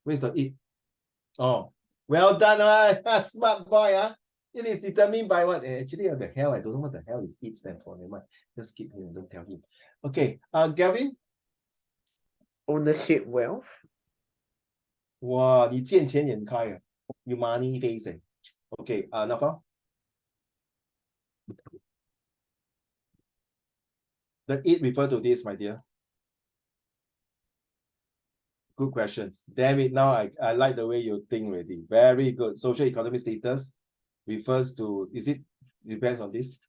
Where's the it? Oh, well done, smart boy, It is determined by what? Actually, what the hell? I don't know what the hell is it stand for. Never mind. Just keep him. Don't tell him. Okay. Gavin. Ownership wealth. Wow, 你见钱眼开 You money face. Okay. Nafa. The it refer to this, my dear. Good questions. Damn it. Now I like the way you think already. Very good. Social economic status refers to, depends on this?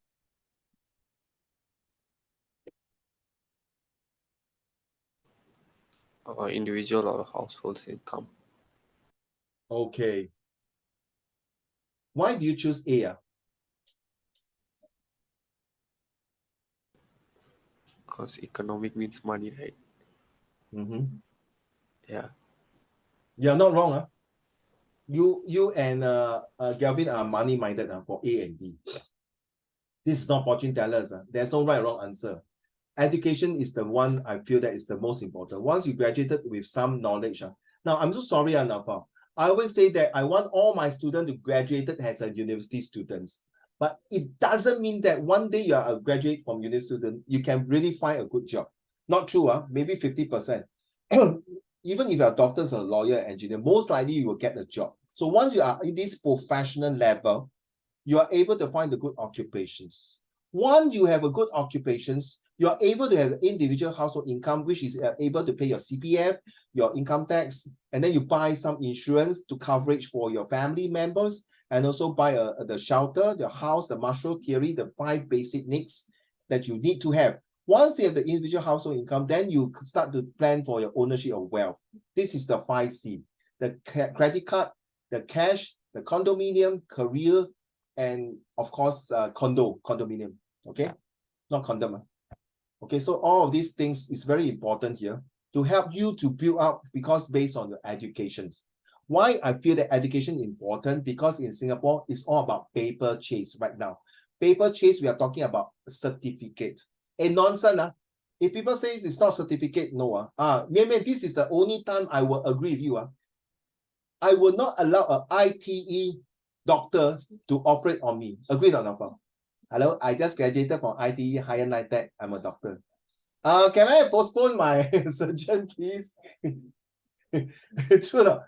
Individual or household's income. Okay. Why do you choose A? Because economic means money, right? Mm-hmm. Yeah. You're not wrong, You and Galvin are money-minded for A and D. This is not fortune tellers. There's no right or wrong answer. Education is the one I feel that is the most important. Once you graduated with some knowledge. Now, I'm so sorry, Nafa. I always say that I want all my students to graduate as a university students. But it doesn't mean that one day you are a graduate from university student, you can really find a good job. Not true, maybe 50%. Even if you're a doctor, a lawyer, engineer, most likely you will get a job. So once you are in this professional level, you are able to find the good occupations. Once you have a good occupations, you are able to have individual household income, which is able to pay your CPF, your income tax, and then you buy some insurance to coverage for your family members, and also buy the shelter, the house, the Marshall theory, the 5 basic needs that you need to have. Once you have the individual household income, then you start to plan for your ownership of wealth. This is the 5C: the credit card, the cash, the condominium, career, and of course, condominium. Okay, not condom. Okay, so all of these things is very important here to help you to build up, because based on your educations. Why I feel that education is important? Because in Singapore, it's all about paper chase right now. Paper chase, we are talking about certificate. Nonsense. If people say it's not certificate, no. This is the only time I will agree with you. I will not allow a ITE doctor to operate on me. Agreed or not? Hello, I just graduated from ITE Higher NITEC. I'm a doctor. Can I postpone my surgeon, please? True.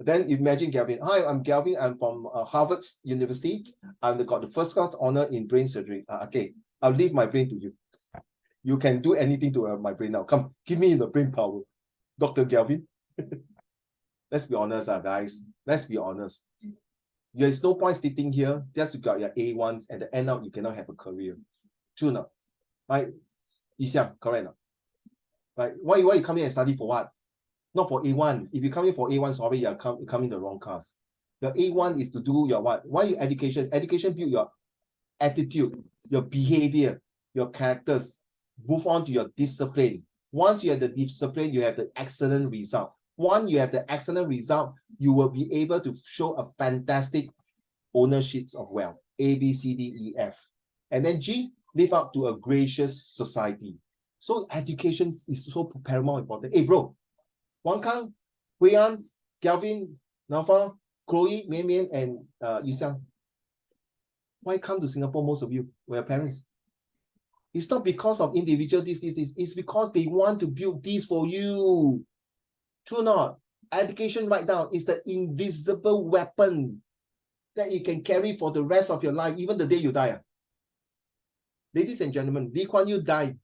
Then imagine Galvin. Hi, I'm Galvin. I'm from Harvard University. I've got the first class honor in brain surgery. Okay, I'll leave my brain to you. You can do anything to my brain now. Come, give me the brain power, Dr. Galvin. Let's be honest, guys. Let's be honest. There's no point sitting here just to get your A1s and the end out you cannot have a career. True enough. Right? Yixiang, correct enough. Right? Why you come here and study for what? Not for A1. If you come in for A1, sorry, you're coming the wrong class. Your A1 is to do your what? Why your education? Education build your attitude, your behavior, your characters. Move on to your discipline. Once you have the discipline, you have the excellent result. Once you have the excellent result, you will be able to show a fantastic ownerships of wealth. A, B, C, D, E, F. And then G, live up to a gracious society. So education is so paramount important. Hey, bro, Wang Kang, Hui An, Galvin, Nafa, Chloe, Mian Mian, and Yixiang. Why come to Singapore, most of you, were your parents? It's not because of individual this. It's because they want to build this for you. True or not? Education right now is the invisible weapon that you can carry for the rest of your life, even the day you die. Ladies and gentlemen, Lee Kuan Yew died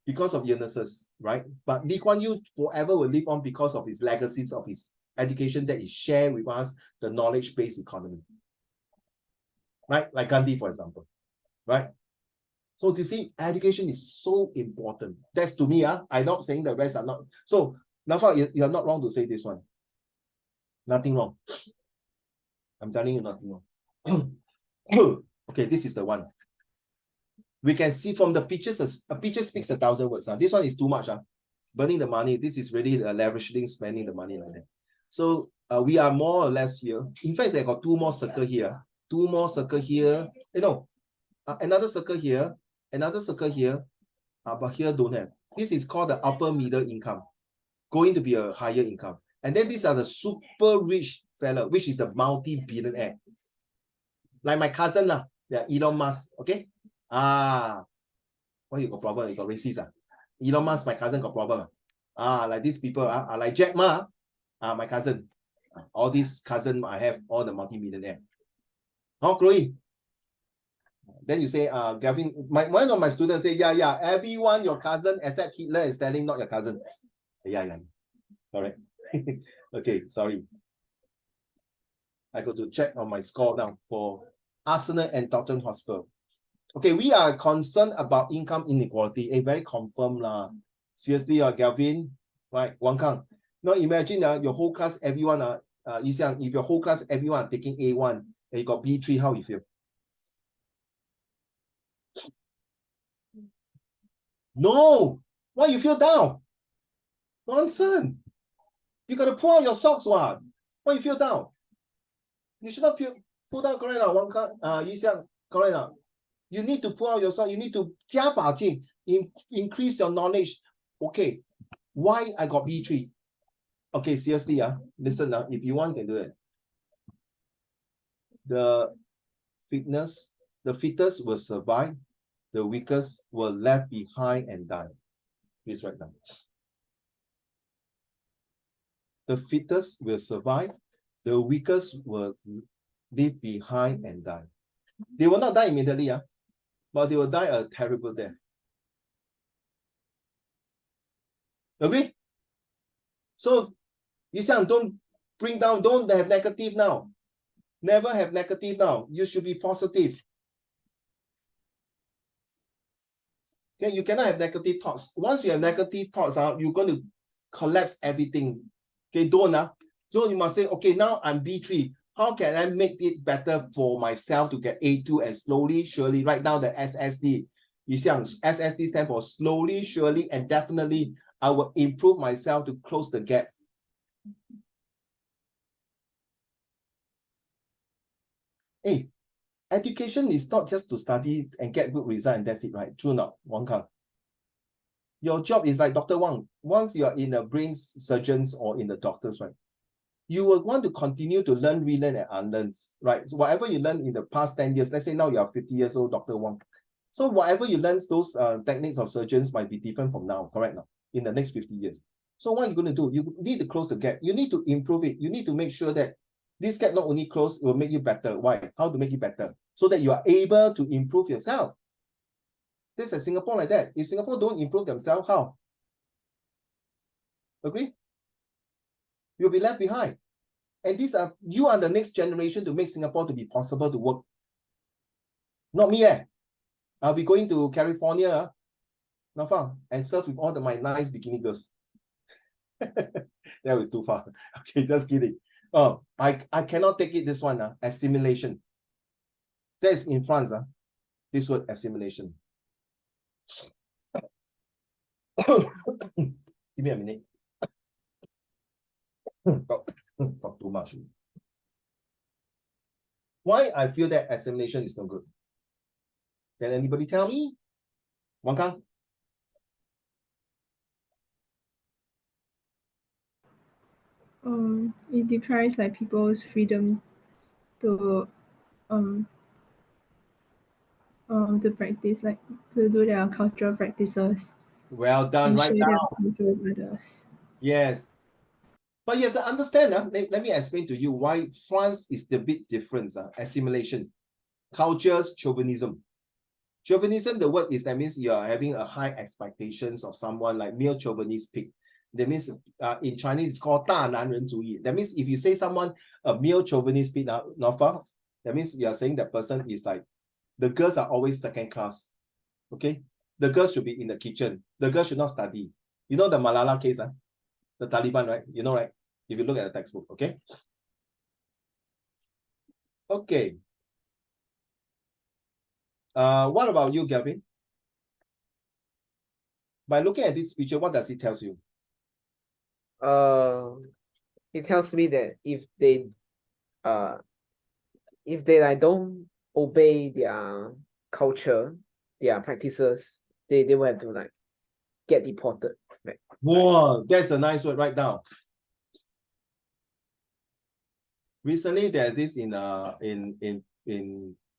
because of illnesses, right? But Lee Kuan Yew forever will live on because of his legacies of his education that is shared with us, the knowledge-based economy. Right? Like Gandhi, for example. Right? So you see, education is so important. That's to me, I'm not saying the rest are not. So, Nafa, you're not wrong to say this one. Nothing wrong. I'm telling you nothing wrong. Okay, this is the one. We can see from the pictures, a picture speaks 1,000 words. This one is too much. Burning the money, this is really leveraging, spending the money like that. So we are more or less here. In fact, they got 2 more circles here. 2 more circles here. Another circle here. Another circle here. But here don't have. This is called the upper middle income. Going to be a higher income. And then these are the super rich fella, which is the multi-billionaire. Like my cousin, Elon Musk, okay? Why you got problem? You got racist, Elon Musk, my cousin got problem. Like these people, like Jack Ma, my cousin. All these cousins I have, all the multi-millionaire. Chloe. Then you say, Gavin, one of my students say, yeah, everyone your cousin except Hitler and Stalin, not your cousin. Yeah. Correct. Okay, sorry. I got to check on my score now for Arsenal and Tottenham Hotspur. Okay, we are concerned about income inequality. Very confirmed lah. Seriously, Galvin, right? Wang Kang. Now imagine your whole class, everyone, Yixiang, if your whole class, everyone taking A1 and you got B3, how you feel? No! Why you feel down? Nonsense! You got to pull out your socks, what? Why you feel down? You should not pull down, correct now. One card, Yi Xiang, correct now. You need to pull out yourself. You need to 加把劲, increase your knowledge. Okay, why I got B3? Okay, seriously, listen, if you want, you can do it. The fittest will survive. The weakest will left behind and die. Please write down. The fittest will survive. The weakest will leave behind and die. They will not die immediately, but they will die a terrible death. Agree? So, you say, don't bring down, don't have negative now. Never have negative now. You should be positive. Okay, you cannot have negative thoughts. Once you have negative thoughts, you're going to collapse everything. Okay, don't. So you must say, okay, now I'm B3. How can I make it better for myself to get A2 and slowly, surely write down the SSD. You see, SSD stands for slowly, surely, and definitely I will improve myself to close the gap. Hey, education is not just to study and get good result and that's it, right? True or not, Wang Kang? Your job is like Dr. Wang. Once you are in the brain surgeons or in the doctors, right? You will want to continue to learn, relearn, and unlearn, right? So whatever you learn in the past 10 years, let's say now you are 50 years old, Dr. Wang. So whatever you learn, those techniques of surgeons might be different from now, correct now, in the next 50 years. So what are you going to do? You need to close the gap. You need to improve it. You need to make sure that this gap not only close, it will make you better. Why? How to make it better? So that you are able to improve yourself. This is Singapore like that. If Singapore don't improve themselves, how? Agree? You'll be left behind. And you are the next generation to make Singapore to be possible to work. Not me, I'll be going to California, not far, and serve with all my nice bikini girls. That was too far. Okay, just kidding. Oh, I cannot take it this one, assimilation. That is in France, this word assimilation. Give me a minute. Talk too much. Why I feel that assimilation is no good? Can anybody tell me? Wang Kang? It deprives like people's freedom to practice, like to do their cultural practices Well done, and right share now. their culture with others. Yes. But you have to understand, let me explain to you why France is the big difference, assimilation. Cultures, chauvinism. Chauvinism, the word is, that means you are having a high expectations of someone, like male chauvinist pig. That means in Chinese, it's called 大男人主义. That means if you say someone, a male chauvinist pig, not far, that means you are saying that person is like, the girls are always second class. Okay? The girls should be in the kitchen. The girls should not study. You know the Malala case, the Taliban, right? You know, right? If you look at the textbook, okay? Okay. What about you, Gavin? By looking at this picture, what does it tell you? It tells me that if they like don't obey their culture, their practices, they will have to like get deported. Right? Whoa, that's a nice word right now. Recently, there's this in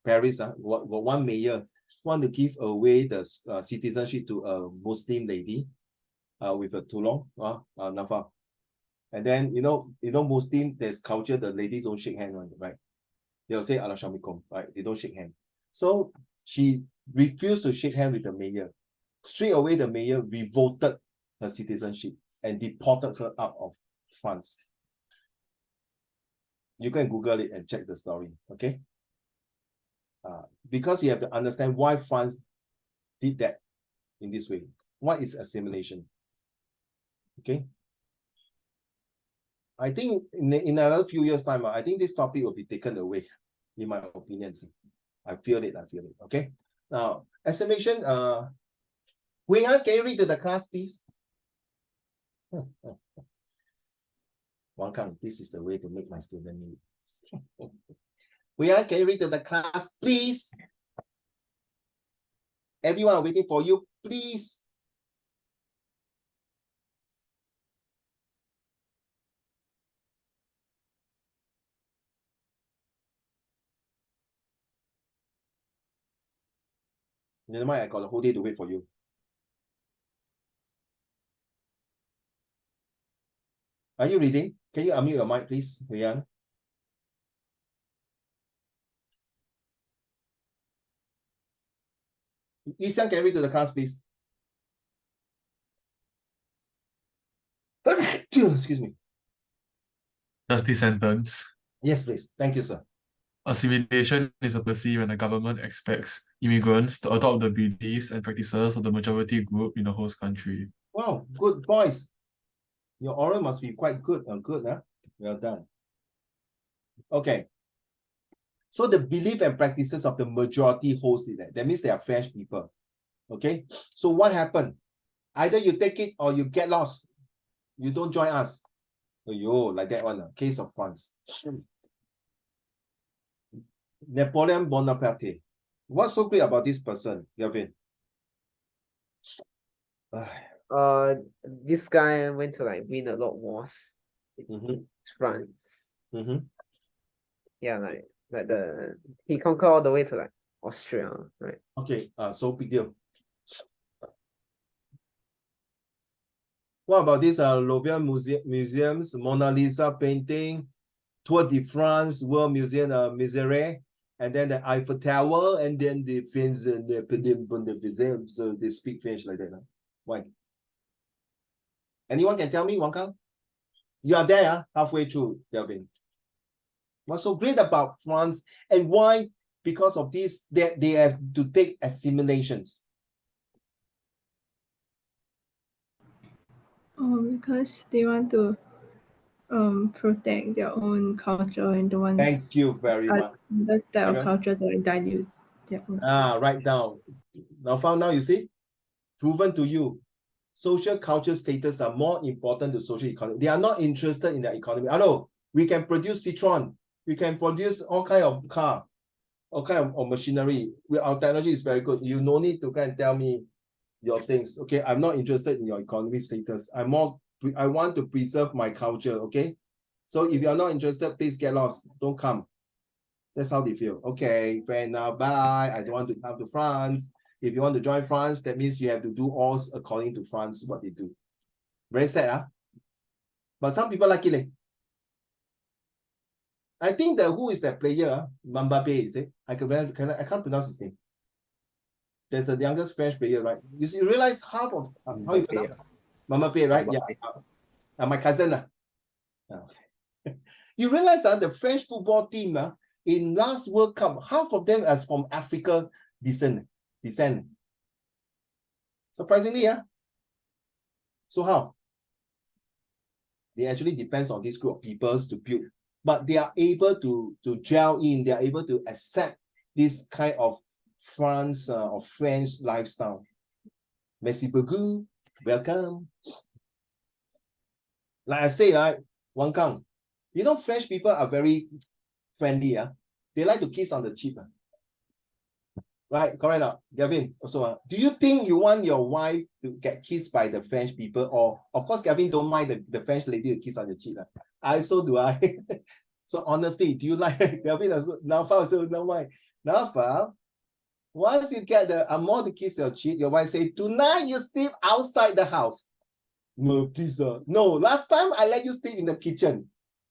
Paris. One mayor want to give away the citizenship to a Muslim lady, with a tulung, nafa. And then you know Muslim, there's culture. The ladies don't shake hand, right? They'll say Alashamikum, right? They don't shake hand. So she refused to shake hand with the mayor. Straight away, the mayor revolted her citizenship and deported her out of France. You can Google it and check the story, okay? Because you have to understand why France did that in this way. What is assimilation? Okay? I think in another few years' time, I think this topic will be taken away, in my opinion. I feel it, okay? Now, assimilation, Wei Han, can you read to the class, please? Wang Kang, this is the way to make my student read. Can you read to the class, please? Everyone waiting for you, please. Never mind, I got a whole day to wait for you. Are you reading? Can you unmute your mic, please, Huyan? Yixiang, can you read to the class, please? Excuse me. Just this sentence. Yes, please. Thank you, sir. Assimilation is a policy when the government expects immigrants to adopt the beliefs and practices of the majority group in the host country. Wow, good voice. Your oral must be quite good. Good, huh? Well done. Okay. So the belief and practices of the majority host it. That means they are French people. Okay. So what happened? Either you take it or you get lost. You don't join us. Yo, like that one. Case of France. Napoleon Bonaparte. What's so great about this person, Gavin? This guy went to like win a lot of wars in France. Yeah, he conquered all the way to like Austria, right? Okay, so big deal. What about this Louvre museums, Mona Lisa painting, Tour de France, World Museum Misere, and then the Eiffel Tower, and then the French so they speak French like that. Why? Anyone can tell me, Wang Kang? You are there, halfway through, Kelvin. What's so great about France and why? Because of this, they have to take assimilations. Because they want to protect their own culture and don't want Thank you very much. the type of culture to dilute their own. Right down. Now you see, proven to you. Social culture status are more important to social economy. They are not interested in their economy. Hello, we can produce Citroen. We can produce all kind of car, all kind of machinery. Our technology is very good. You no need to kind of tell me your things. Okay, I'm not interested in your economic status. I want to preserve my culture. Okay, so if you're not interested, please get lost. Don't come. That's how they feel. Okay, fair enough. Bye. I don't want to come to France. If you want to join France, that means you have to do all according to France, what they do. Very sad, huh? But some people like it. I think who is that player? Mbappe, is it? I can't pronounce his name. There's a youngest French player, right? You realize half of how you pronounce Mbappe, right? Mbappe. Yeah. My cousin. You realize that the French football team in last World Cup, half of them is from Africa descent. Surprisingly, yeah. So how? They actually depends on this group of peoples to build, but they are able to gel in. They are able to accept this kind of France or French lifestyle. Merci beaucoup. Welcome. Like I say, right, Wang Kang, you know French people are very friendly. They like to kiss on the cheek. Right, correct now. Gavin, also, do you think you want your wife to get kissed by the French people? Or, of course, Gavin don't mind the French lady to kiss on the cheek. So do I. So honestly, do you like Gavin also? Nafa also no mind. Nafa, once you get the Amor to kiss your cheek, your wife say, tonight you sleep outside the house. No, please, no, last time I let you sleep in the kitchen.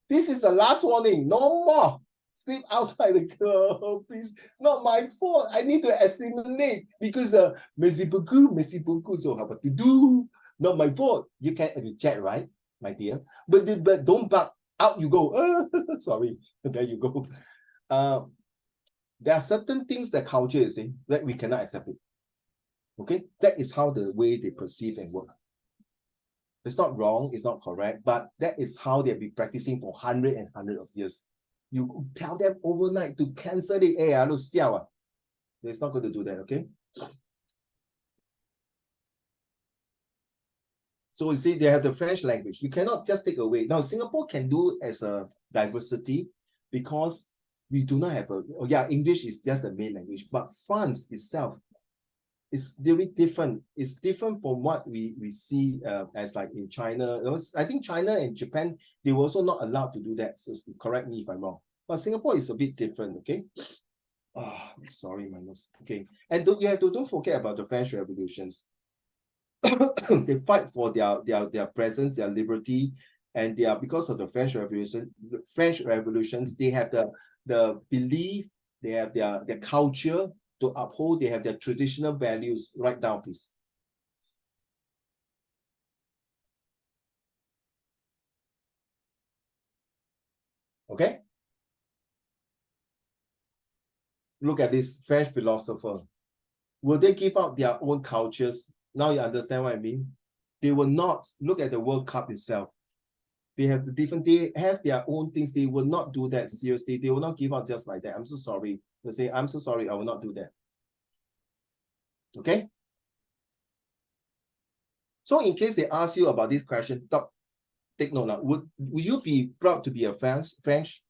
This is the last warning. No more. Sleep outside the girl, please. Not my fault. I need to assimilate because merci beaucoup. So how about you do? Not my fault. You can reject, right, my dear? But don't back out. You go. Sorry. There you go. There are certain things that culture is saying that we cannot accept it. Okay, that is how the way they perceive and work. It's not wrong. It's not correct. But that is how they've been practicing for hundreds and hundreds of years. You tell them overnight to cancel it. Hey, I don't see our. They're not going to do that, okay? So you see, they have the French language. You cannot just take away. Now, Singapore can do as a diversity, because we do not have English is just the main language, but France itself is very different. It's different from what we see as like in China. I think China and Japan, they were also not allowed to do that. So correct me if I'm wrong. But Singapore is a bit different, okay? Sorry, my nose. Okay, and don't forget about the French revolutions. They fight for their presence, their liberty, and because of the French revolutions, they have the belief, they have their culture to uphold, they have their traditional values. Write down, please. Okay. Look at this French philosopher. Will they give up their own cultures? Now you understand what I mean? They will not. Look at the World Cup itself. They have they have their own things. They will not do that seriously. They will not give up just like that. I'm so sorry. They say, I'm so sorry, I will not do that. Okay? So in case they ask you about this question, take note now. Would you be proud to be a French?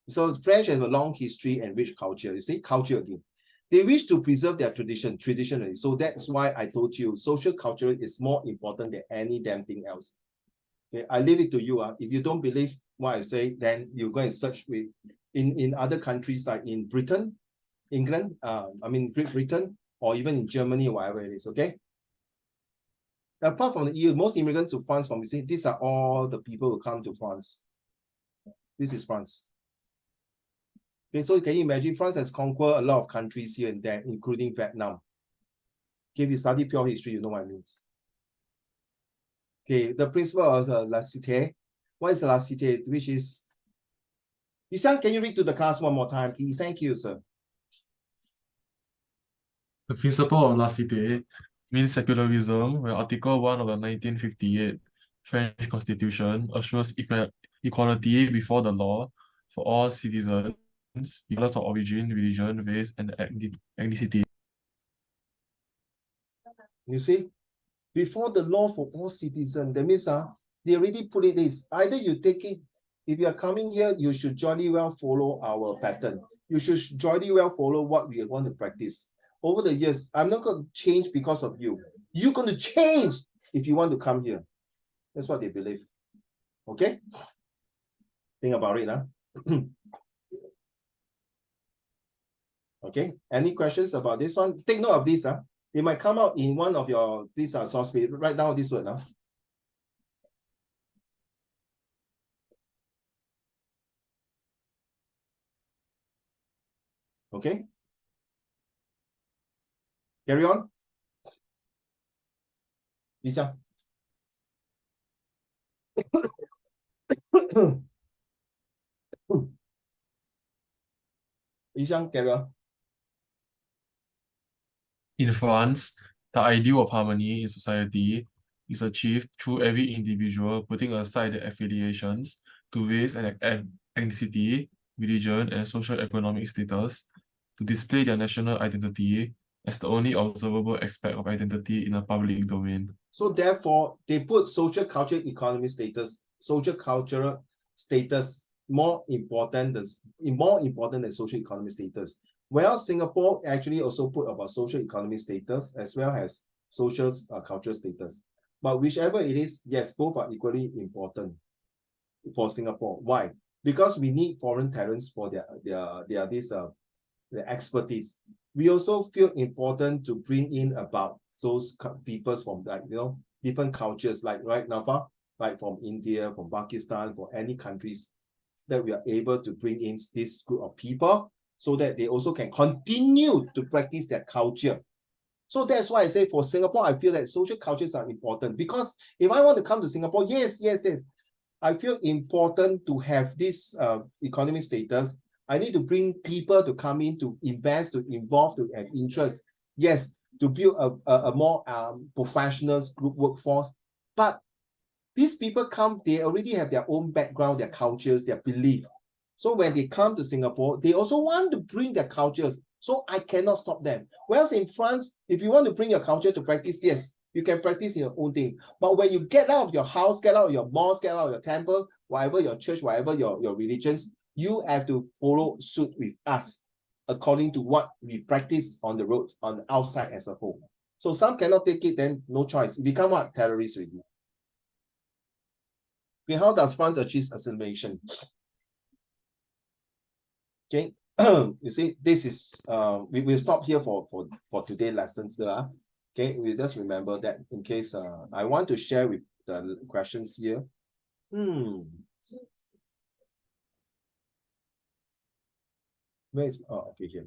So French has a long history and rich culture. You see, culture again. They wish to preserve their traditionally. So that's why I told you social culture is more important than any damn thing else. Okay, I leave it to you. If you don't believe what I say, then you go and search with in other countries like in Britain, England, Great Britain, or even in Germany, whatever it is. Okay. Apart from the EU, most immigrants to France from these are all the people who come to France. This is France. Okay, so can you imagine France has conquered a lot of countries here and there, including Vietnam. Okay, if you study pure history, you know what it means. Okay, the principle of la cité. What is la cité? Which is, Yixiang, can you read to the class one more time, please? Thank you, sir. The principle of la cité means secularism, where Article 1 of the 1958 French Constitution assures equality before the law for all citizens, regardless of origin, religion, race, and ethnicity. You see, before the law for all citizens, that means they already put it this. Either you take it, if you are coming here, you should jolly well follow our pattern. You should jolly well follow what we want to practice. Over the years, I'm not going to change because of you. You're going to change if you want to come here. That's what they believe. Okay? Think about it, huh? Okay, any questions about this one? Take note of this. It might come out in one of your source paper. Write down this word now. Okay. Carry on. Lisa. Lisa, carry on. In France, the ideal of harmony in society is achieved through every individual putting aside their affiliations to race and ethnicity, religion, and social economic status to display their national identity as the only observable aspect of identity in a public domain. So therefore, they put social, cultural, economic status, social, cultural status more important than social economic status. Well, Singapore actually also put about social economic status as well as social cultural status. But whichever it is, yes, both are equally important for Singapore. Why? Because we need foreign talents for their expertise. We also feel important to bring in about those people from different cultures, like right now, like from India, from Pakistan, from any countries, that we are able to bring in this group of people so that they also can continue to practice their culture. So that's why I say for Singapore, I feel that social cultures are important, because if I want to come to Singapore, yes, I feel important to have this economic status. I need to bring people to come in, to invest, to involve, to have interest. Yes, to build a more professional group workforce. But these people come, they already have their own background, their cultures, their belief. So when they come to Singapore, they also want to bring their cultures. So I cannot stop them. Whereas in France, if you want to bring your culture to practice, yes, you can practice your own thing. But when you get out of your house, get out of your mosque, get out of your temple, whatever your church, whatever your religions, you have to follow suit with us according to what we practice on the roads, on the outside as a whole. So some cannot take it, then no choice. You become what? Terrorists already. Okay, how does France achieve assimilation? Okay, you see, this is we will stop here for today's lessons. Okay, we just remember that in case I want to share with the questions here. Where is okay here.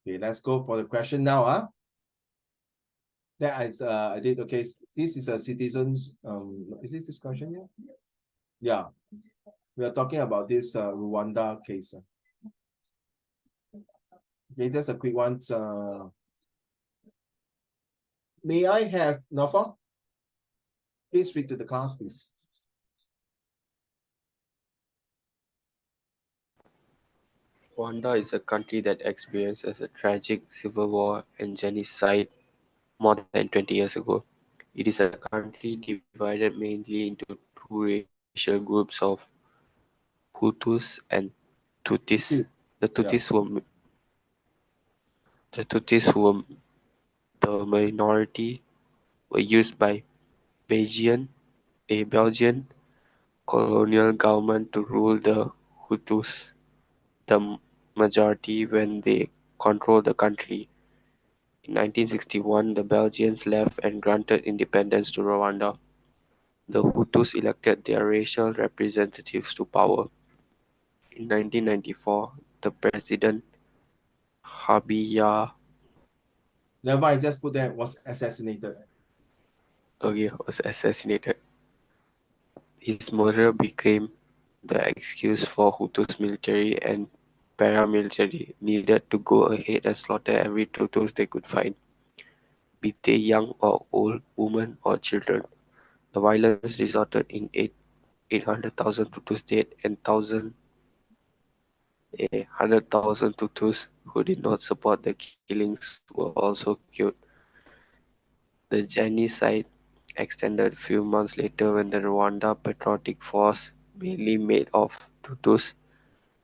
Okay, let's go for the question now. That is I did. Okay, this is a citizens. Is this question here? Yeah, we are talking about this Rwanda case. Okay, just a quick one. May I have Nafa? Please read to the class, please. Rwanda is a country that experiences a tragic civil war and genocide more than 20 years ago. It is a country divided mainly into two racial groups of Hutus and Tutsis. The Tutsis were the minority were used by a Belgian colonial government to rule the Hutus, the majority, when they controlled the country. In 1961, the Belgians left and granted independence to Rwanda. The Hutus elected their racial representatives to power. In 1994, the president Habiyakare Never, I just put that was assassinated. was assassinated. His murder became the excuse for Hutus military and paramilitary needed to go ahead and slaughter every Hutus they could find, be they young or old, women or children. The violence resulted in 800,000 Hutus dead and 100,000 Hutus who did not support the killings were also killed. The genocide extended a few months later when the Rwanda Patriotic Force, mainly made of Hutus,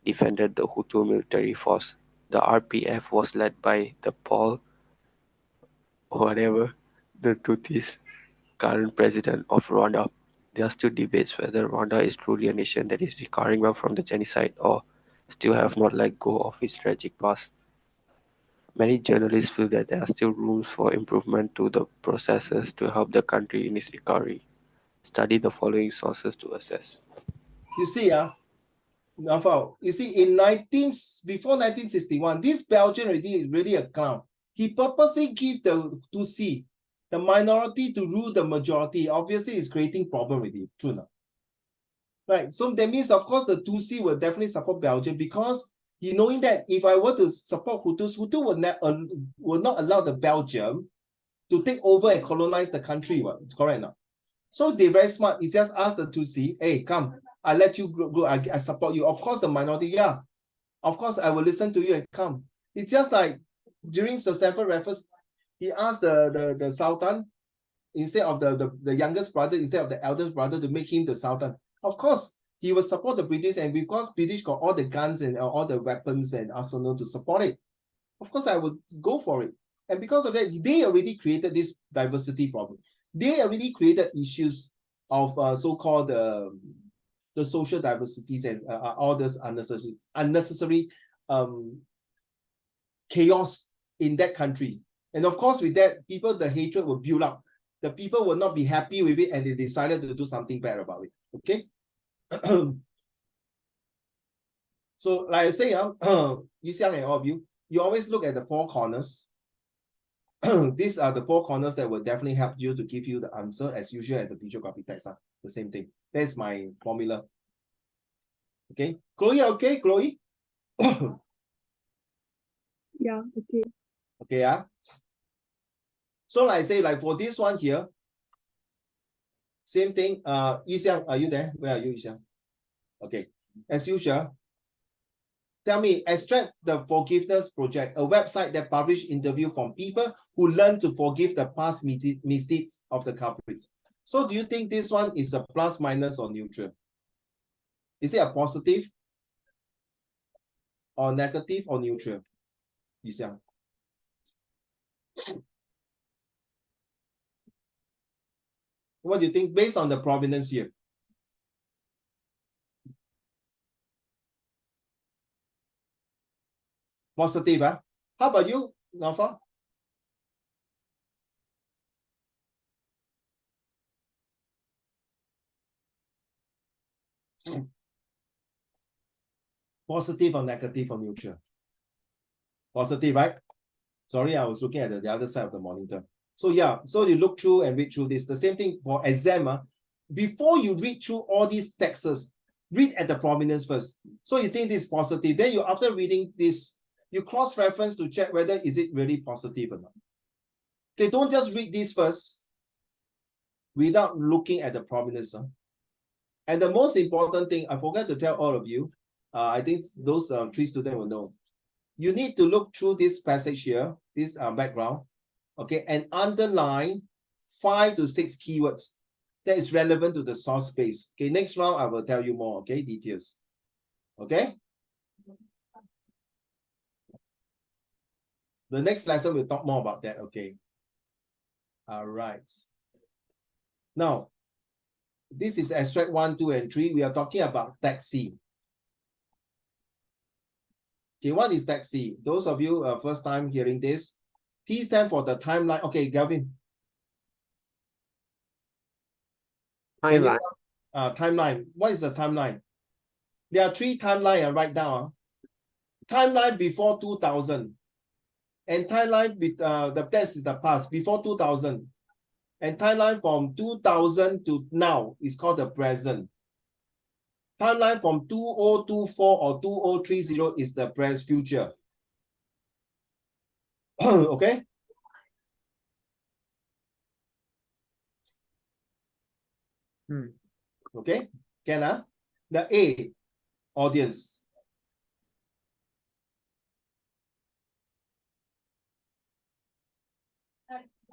defended the Hutu military force. The RPF was led by the Paul, the Tutsis, current president of Rwanda. There are still debates whether Rwanda is truly a nation that is recovering well from the genocide or still have not let go of its tragic past. Many journalists feel that there are still rooms for improvement to the processes to help the country in its recovery. Study the following sources to assess. You see, you see, before 1961, this Belgian already is really a clown. He purposely give the Tutsi, the minority, to rule the majority. Obviously, it's creating problem with it. True now. Right. So that means, of course, the Tutsi will definitely support Belgium because he knowing that if I were to support Hutus, Hutu will not allow the Belgium to take over and colonize the country. Correct now. So they're very smart. He just asked the Tutsi, hey, come, I let you go, I support you. Of course, the minority, yeah. Of course, I will listen to you and come. It's just like during Sir Stamford Raffles, he asked the Sultan, instead of the youngest brother, instead of the eldest brother, to make him the Sultan. Of course, he will support the British, and because British got all the guns and all the weapons and arsenal to support it, of course, I would go for it. And because of that, they already created this diversity problem. They already created issues of so-called the social diversities and all this unnecessary chaos in that country. And of course, with that, the hatred will build up. The people will not be happy with it, and they decided to do something bad about it. Okay. So, like I say, Yi Xiang and all of you, you always look at the four corners. These are the four corners that will definitely help you to give you the answer as usual at the visual graphic text. The same thing. That's my formula. Okay. Chloe, okay, Chloe? Yeah, okay. Okay, So like I say, like for this one here, same thing. Yixiang, are you there? Where are you, Yixiang? Okay. As usual, tell me, Extract the Forgiveness Project, a website that publishes interviews from people who learn to forgive the past mistakes of the culprit. So do you think this one is a plus, minus, or neutral? Is it a positive or negative or neutral? Yixiang. What do you think based on the provenance here? Positive, huh? How about you, Nafa? Positive or negative or neutral? Positive, right? Sorry, I was looking at the other side of the monitor. So yeah, so you look through and read through this. The same thing for exam. Before you read through all these texts, read at the provenance first. So you think this is positive. Then you, after reading this, you cross-reference to check whether is it really positive or not. Okay, don't just read this first without looking at the provenance. And the most important thing, I forgot to tell all of you, I think those 3 students will know. You need to look through this passage here, this background, okay, and underline 5 to 6 keywords that is relevant to the source space. Okay, next round I will tell you more, okay, details. Okay? The next lesson we'll talk more about that, okay? All right. Now, this is extract 1, 2, and 3. We are talking about taxi. Okay, what is taxi? Those of you first time hearing this, T stand for the timeline. Okay, Galvin. Timeline. Timeline. What is the timeline? There are 3 timelines right now. Timeline before 2000. And timeline with the test is the past, before 2000. And timeline from 2000 to now is called the present. Timeline from 2024 or 2030 is the present future. Okay? Okay? Can the A, audience.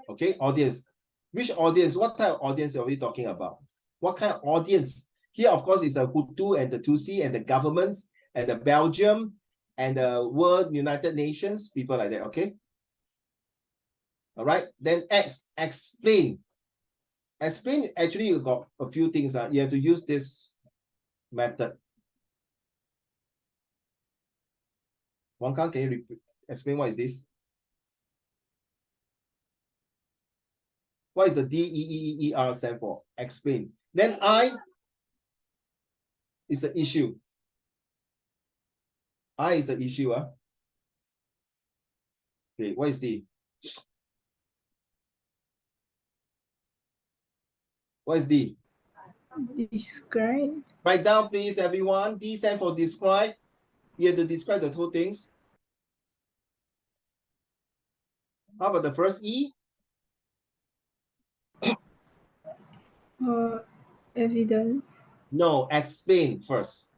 Okay, audience. Which audience? What type of audience are we talking about? What kind of audience? Here, of course, is the Hutu and the Tutsi and the governments and the Belgium and the World United Nations, people like that, okay? All right, then X, explain. Explain, actually, you got a few things. You have to use this method. Wang Kang, can you explain what is this? What is the DEEER stand for? Explain. Then I is the issue. I is the issue. Okay, what is D? What is D? Describe. Write down, please, everyone. D stand for describe. You have to describe the two things. How about the first E? Evidence. No, explain first.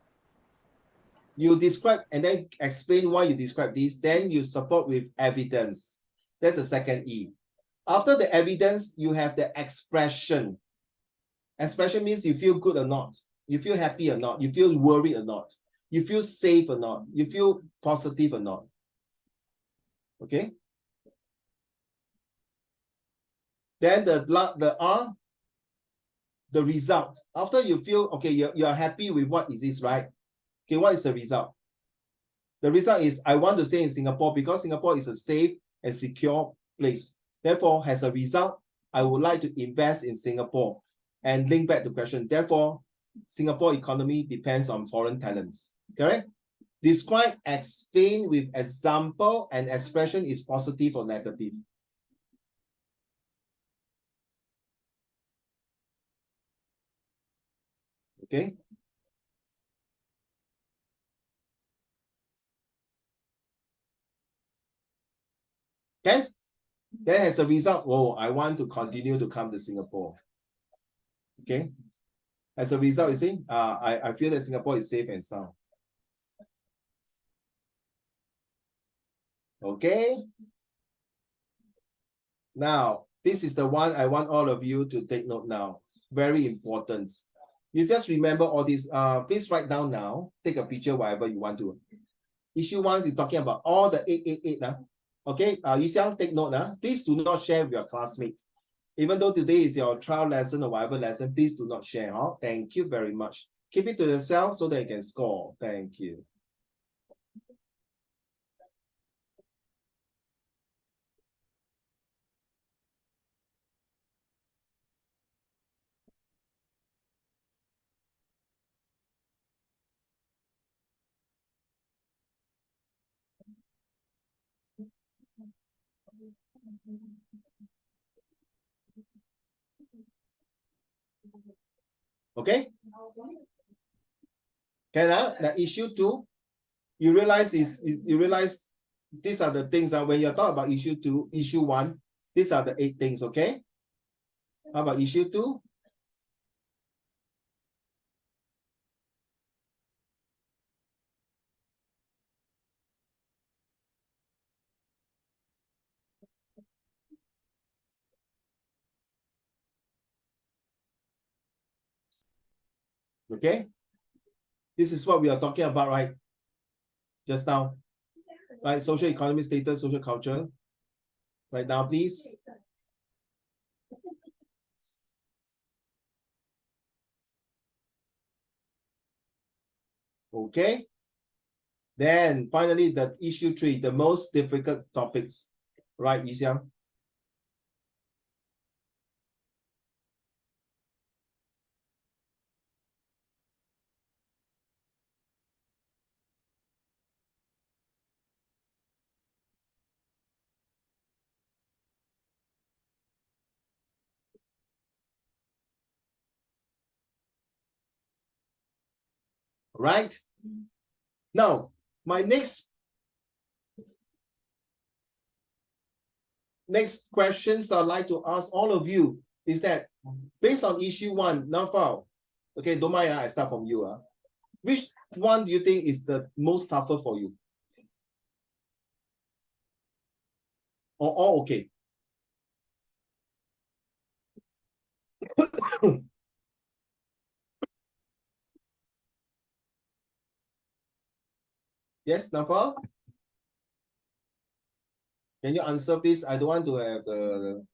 You describe and then explain why you describe this. Then you support with evidence. That's the second E. After the evidence, you have the expression. Expression means you feel good or not. You feel happy or not. You feel worried or not. You feel safe or not. You feel positive or not. Okay? Then the R, the result. After you feel, okay, you are happy with what is this, right? Okay, what is the result? The result is I want to stay in Singapore because Singapore is a safe and secure place. Therefore, as a result, I would like to invest in Singapore and link back to question. Therefore, Singapore economy depends on foreign talents. Correct? Describe, explain with example and expression is positive or negative. Okay? Can? Then as a result, oh, I want to continue to come to Singapore. Okay. As a result, you see, I feel that Singapore is safe and sound. Okay. Now, this is the one I want all of you to take note now. Very important. You just remember all this. Please write down now. Take a picture, whatever you want to. Issue 1 is talking about all the 888. Okay, you shall take note. Please do not share with your classmates. Even though today is your trial lesson or whatever lesson, please do not share. Thank you very much. Keep it to yourself so that you can score. Thank you. Okay. The issue 2, you realize these are the things when you're talking about issue 2, issue 1, these are the 8 things, okay? How about issue 2? Okay, this is what we are talking about, right? Just now, right? Social economic status, social culture. Right now, please. Okay. Then finally, the issue 3, the most difficult topics, right, Yixiang? Right. Now, my next questions I'd like to ask all of you is that based on issue 1, now file. Okay, don't mind, I start from you. Which one do you think is the most tougher for you? Or all okay? Yes, Nafa? Can you answer, please? I don't want to have the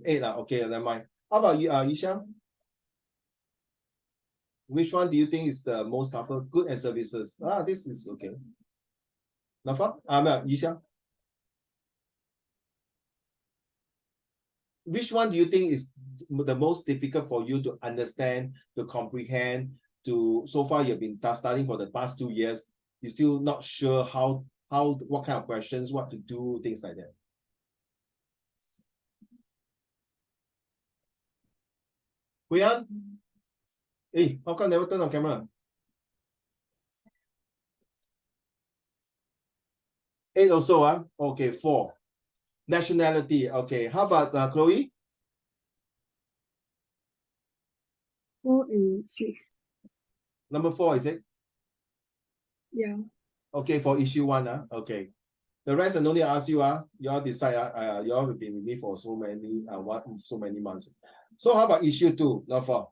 8. Okay, never mind. How about you, Yisha? Which one do you think is the most tougher? Good and services. This is okay. Nafa? Yisha? Which one do you think is the most difficult for you to understand, to comprehend, so far you've been studying for the past 2 years, you're still not sure what kind of questions, what to do, things like that. Huyan? Hey, how come never turn on camera? 8 also, okay, 4. Nationality, okay. How about Chloe? 4 and 6. Number 4, is it? Yeah. Okay, for issue 1, okay. The rest, I only ask you, you all decide, you all have been with me for so many months. So how about issue 2, not 4?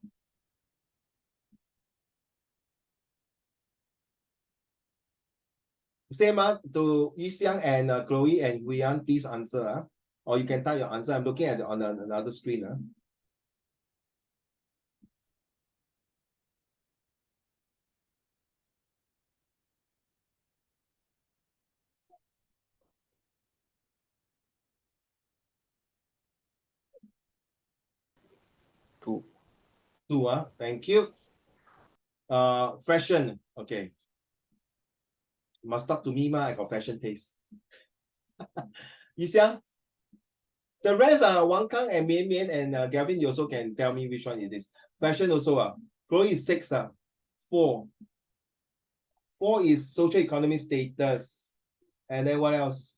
Same to Yixiang and Chloe and Huyan, please answer. Or you can type your answer. I'm looking at on another screen. 2. 2, thank you. Fashion, okay. Must talk to me, I got fashion taste. Yixiang? The rest are Wang Kang and Mian Mian and Gavin, you also can tell me which one it is. Fashion also, Chloe is 6, 4. 4 is social economic status. And then what else?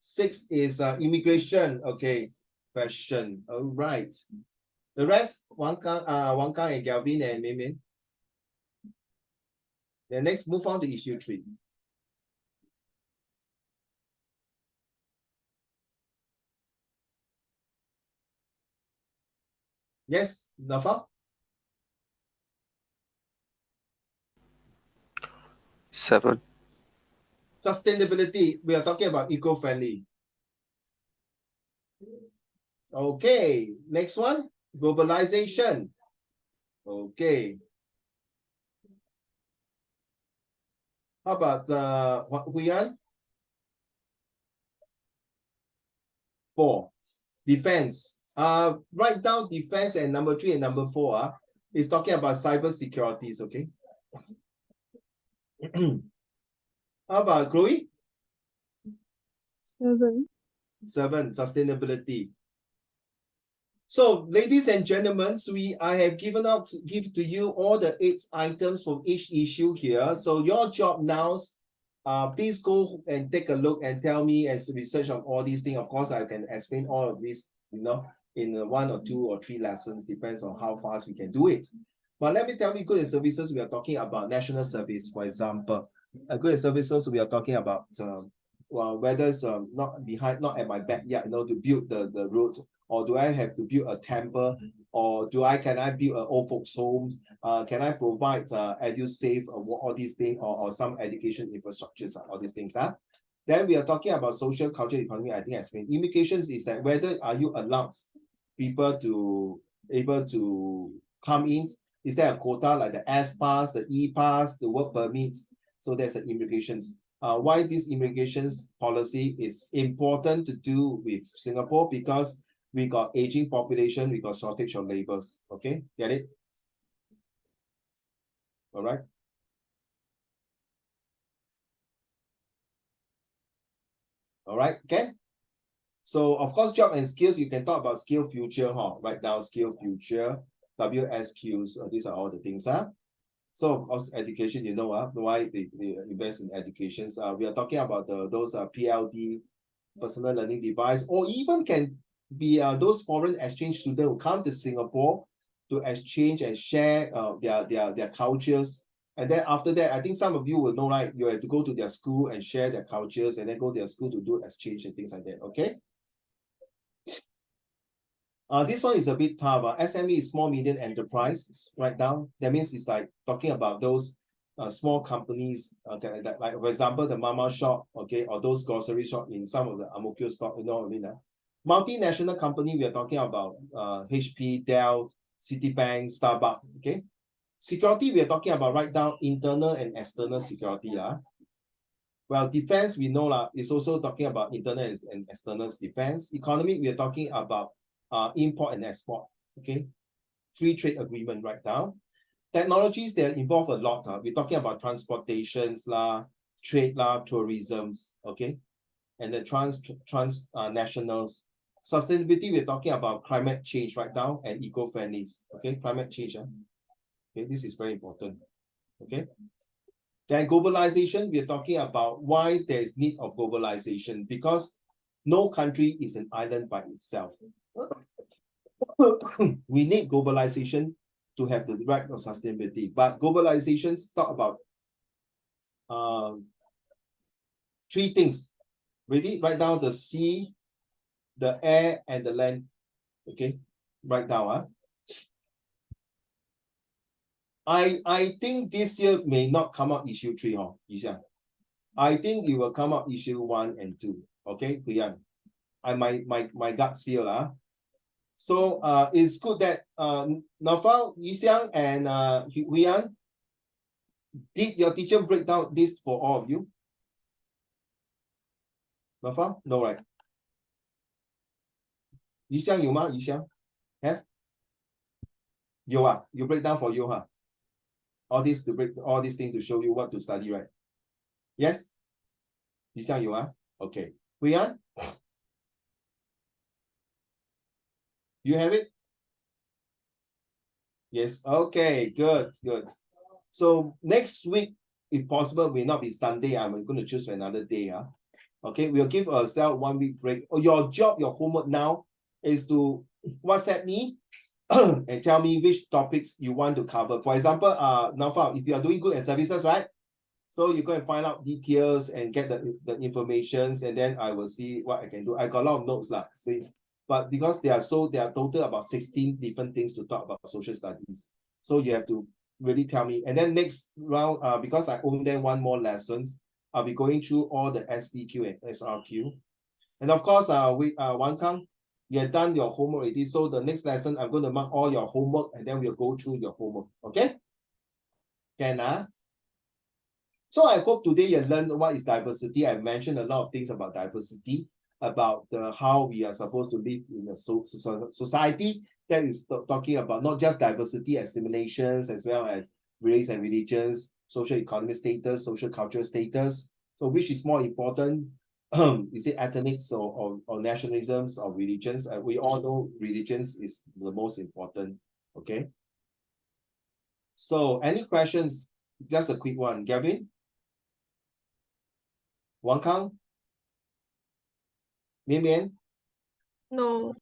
6 is immigration. Okay, question. All right. The rest, Wangkang and Galvin and Mimin. Then next, move on to issue 3. Yes, Nafa? 7. Sustainability. We are talking about eco-friendly. Okay, next one, globalization. Okay. How about Huyan? 4. Defense. Write down defense and number 3 and number 4 is talking about cyber securities, okay? How about Chloe? 7. 7, sustainability. So, ladies and gentlemen, I have give to you all the 8 items from each issue here. So your job now, please go and take a look and tell me as research on all these things. Of course, I can explain all of this, in 1 or 2 or 3 lessons, depends on how fast we can do it. But let me tell you, goods and services, we are talking about national service, for example. Goods and services, we are talking about whether it's not at my backyard, to build the roads, or do I have to build a temple, or can I build an old folks homes? Can I provide EduSafe, all these things, or some education infrastructures, all these things. Then we are talking about social, cultural, economy. I think I explained. Immigrations is that whether are you allowed people to able to come in? Is there a quota like the S pass, the E pass, the work permits? So there's an immigrations. Why this immigrations policy is important to do with Singapore, because we got aging population, we got shortage of labors. Okay, get it? All right. All right, okay. So of course, job and skills, you can talk about skill future, write down skill future, WSQs, these are all the things. So of course, education, why they invest in educations. We are talking about those PLD, personal learning device, or even can be those foreign exchange students who come to Singapore to exchange and share their cultures. And then after that, I think some of you will know, right? You have to go to their school and share their cultures, and then go to their school to do exchange and things like that. Okay. This one is a bit tough. SME is small medium enterprise. Write down. That means it's like talking about those small companies. Okay, like for example, the mama shop. Okay, or those grocery shop in some of the Ang Mo Kio stock. You know what I mean? Multinational company. We are talking about HP, Dell, Citibank, Starbucks. Okay. Security, we are talking about write down internal and external security. Well, defense, we know is also talking about internal and external defense. Economy, we are talking about import and export. Okay. Free trade agreement right now. Technologies that involve a lot. We're talking about transportations, trade, tourism. Okay. And the transnationals. Sustainability, we're talking about climate change right now and eco-friendly. Okay, climate change. Okay, this is very important. Okay. Then globalization, we're talking about why there is need of globalization, because no country is an island by itself. We need globalization to have the right of sustainability. But globalizations talk about 3 things. Ready? Write down the sea, the air, and the land. Okay, write down. I think this year may not come out issue 3, Yixiang. I think it will come out issue 1 and 2. Okay, Huyan. My guts feel. So it's good that Nafa, Yixiang, and Huyan, did your teacher break down this for all of you? Nafa? No, right? Yixiang, you ma? Yixiang? Have? You break down for you, all these things to show you what to study, right? Yes? Yixiang, you are? Okay. Huyan? You have it? Yes. Okay, good. So next week, if possible, will not be Sunday. I'm going to choose another day. Okay, we'll give ourselves 1 week break. Or your job, your homework now is to WhatsApp me and tell me which topics you want to cover. For example, Nafa, if you are doing goods and services, right? So you go and find out details and get the informations, and then I will see what I can do. I got a lot of notes lah, see, but because they are total about 16 different things to talk about social studies. So you have to really tell me. And then next round, because I own them 1 more lessons, I'll be going through all the SPQ and SRQ. And of course, Wang Kang, you have done your homework already. So the next lesson, I'm going to mark all your homework, and then we'll go through your homework. Okay? Can So I hope today you learned what is diversity. I mentioned a lot of things about diversity, about how we are supposed to live in a society that is talking about not just diversity, assimilations, as well as race and religions, social economic status, social cultural status. So which is more important? Is it ethnics or nationalisms or religions? We all know religions is the most important. Okay. So any questions? Just a quick one, Gavin. Wang Kang? Mian Mian? No.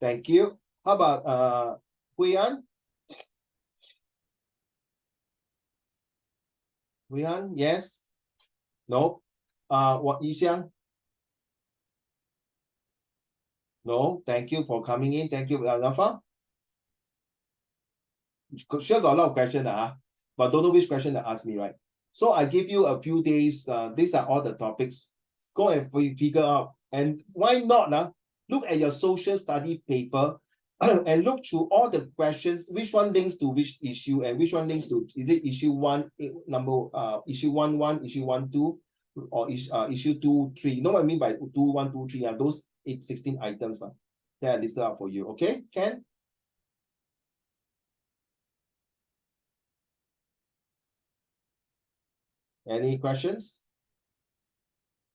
Thank you. How about Hui An? Hui An, yes? No? What Yixiang? No, thank you for coming in. Thank you, Nafa. Sure got a lot of questions, but don't know which question to ask me, right? So I give you a few days. These are all the topics. Go and figure out. And why not? Look at your social study paper and look through all the questions. Which one links to which issue and which one links to, is it issue 1, issue 1, issue 1, 2, or issue 2, 3? You know what I mean by 2, 1, 2, 3? Those 16 items that I listed out for you. Okay, Ken? Any questions?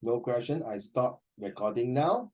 No question. I stop recording now.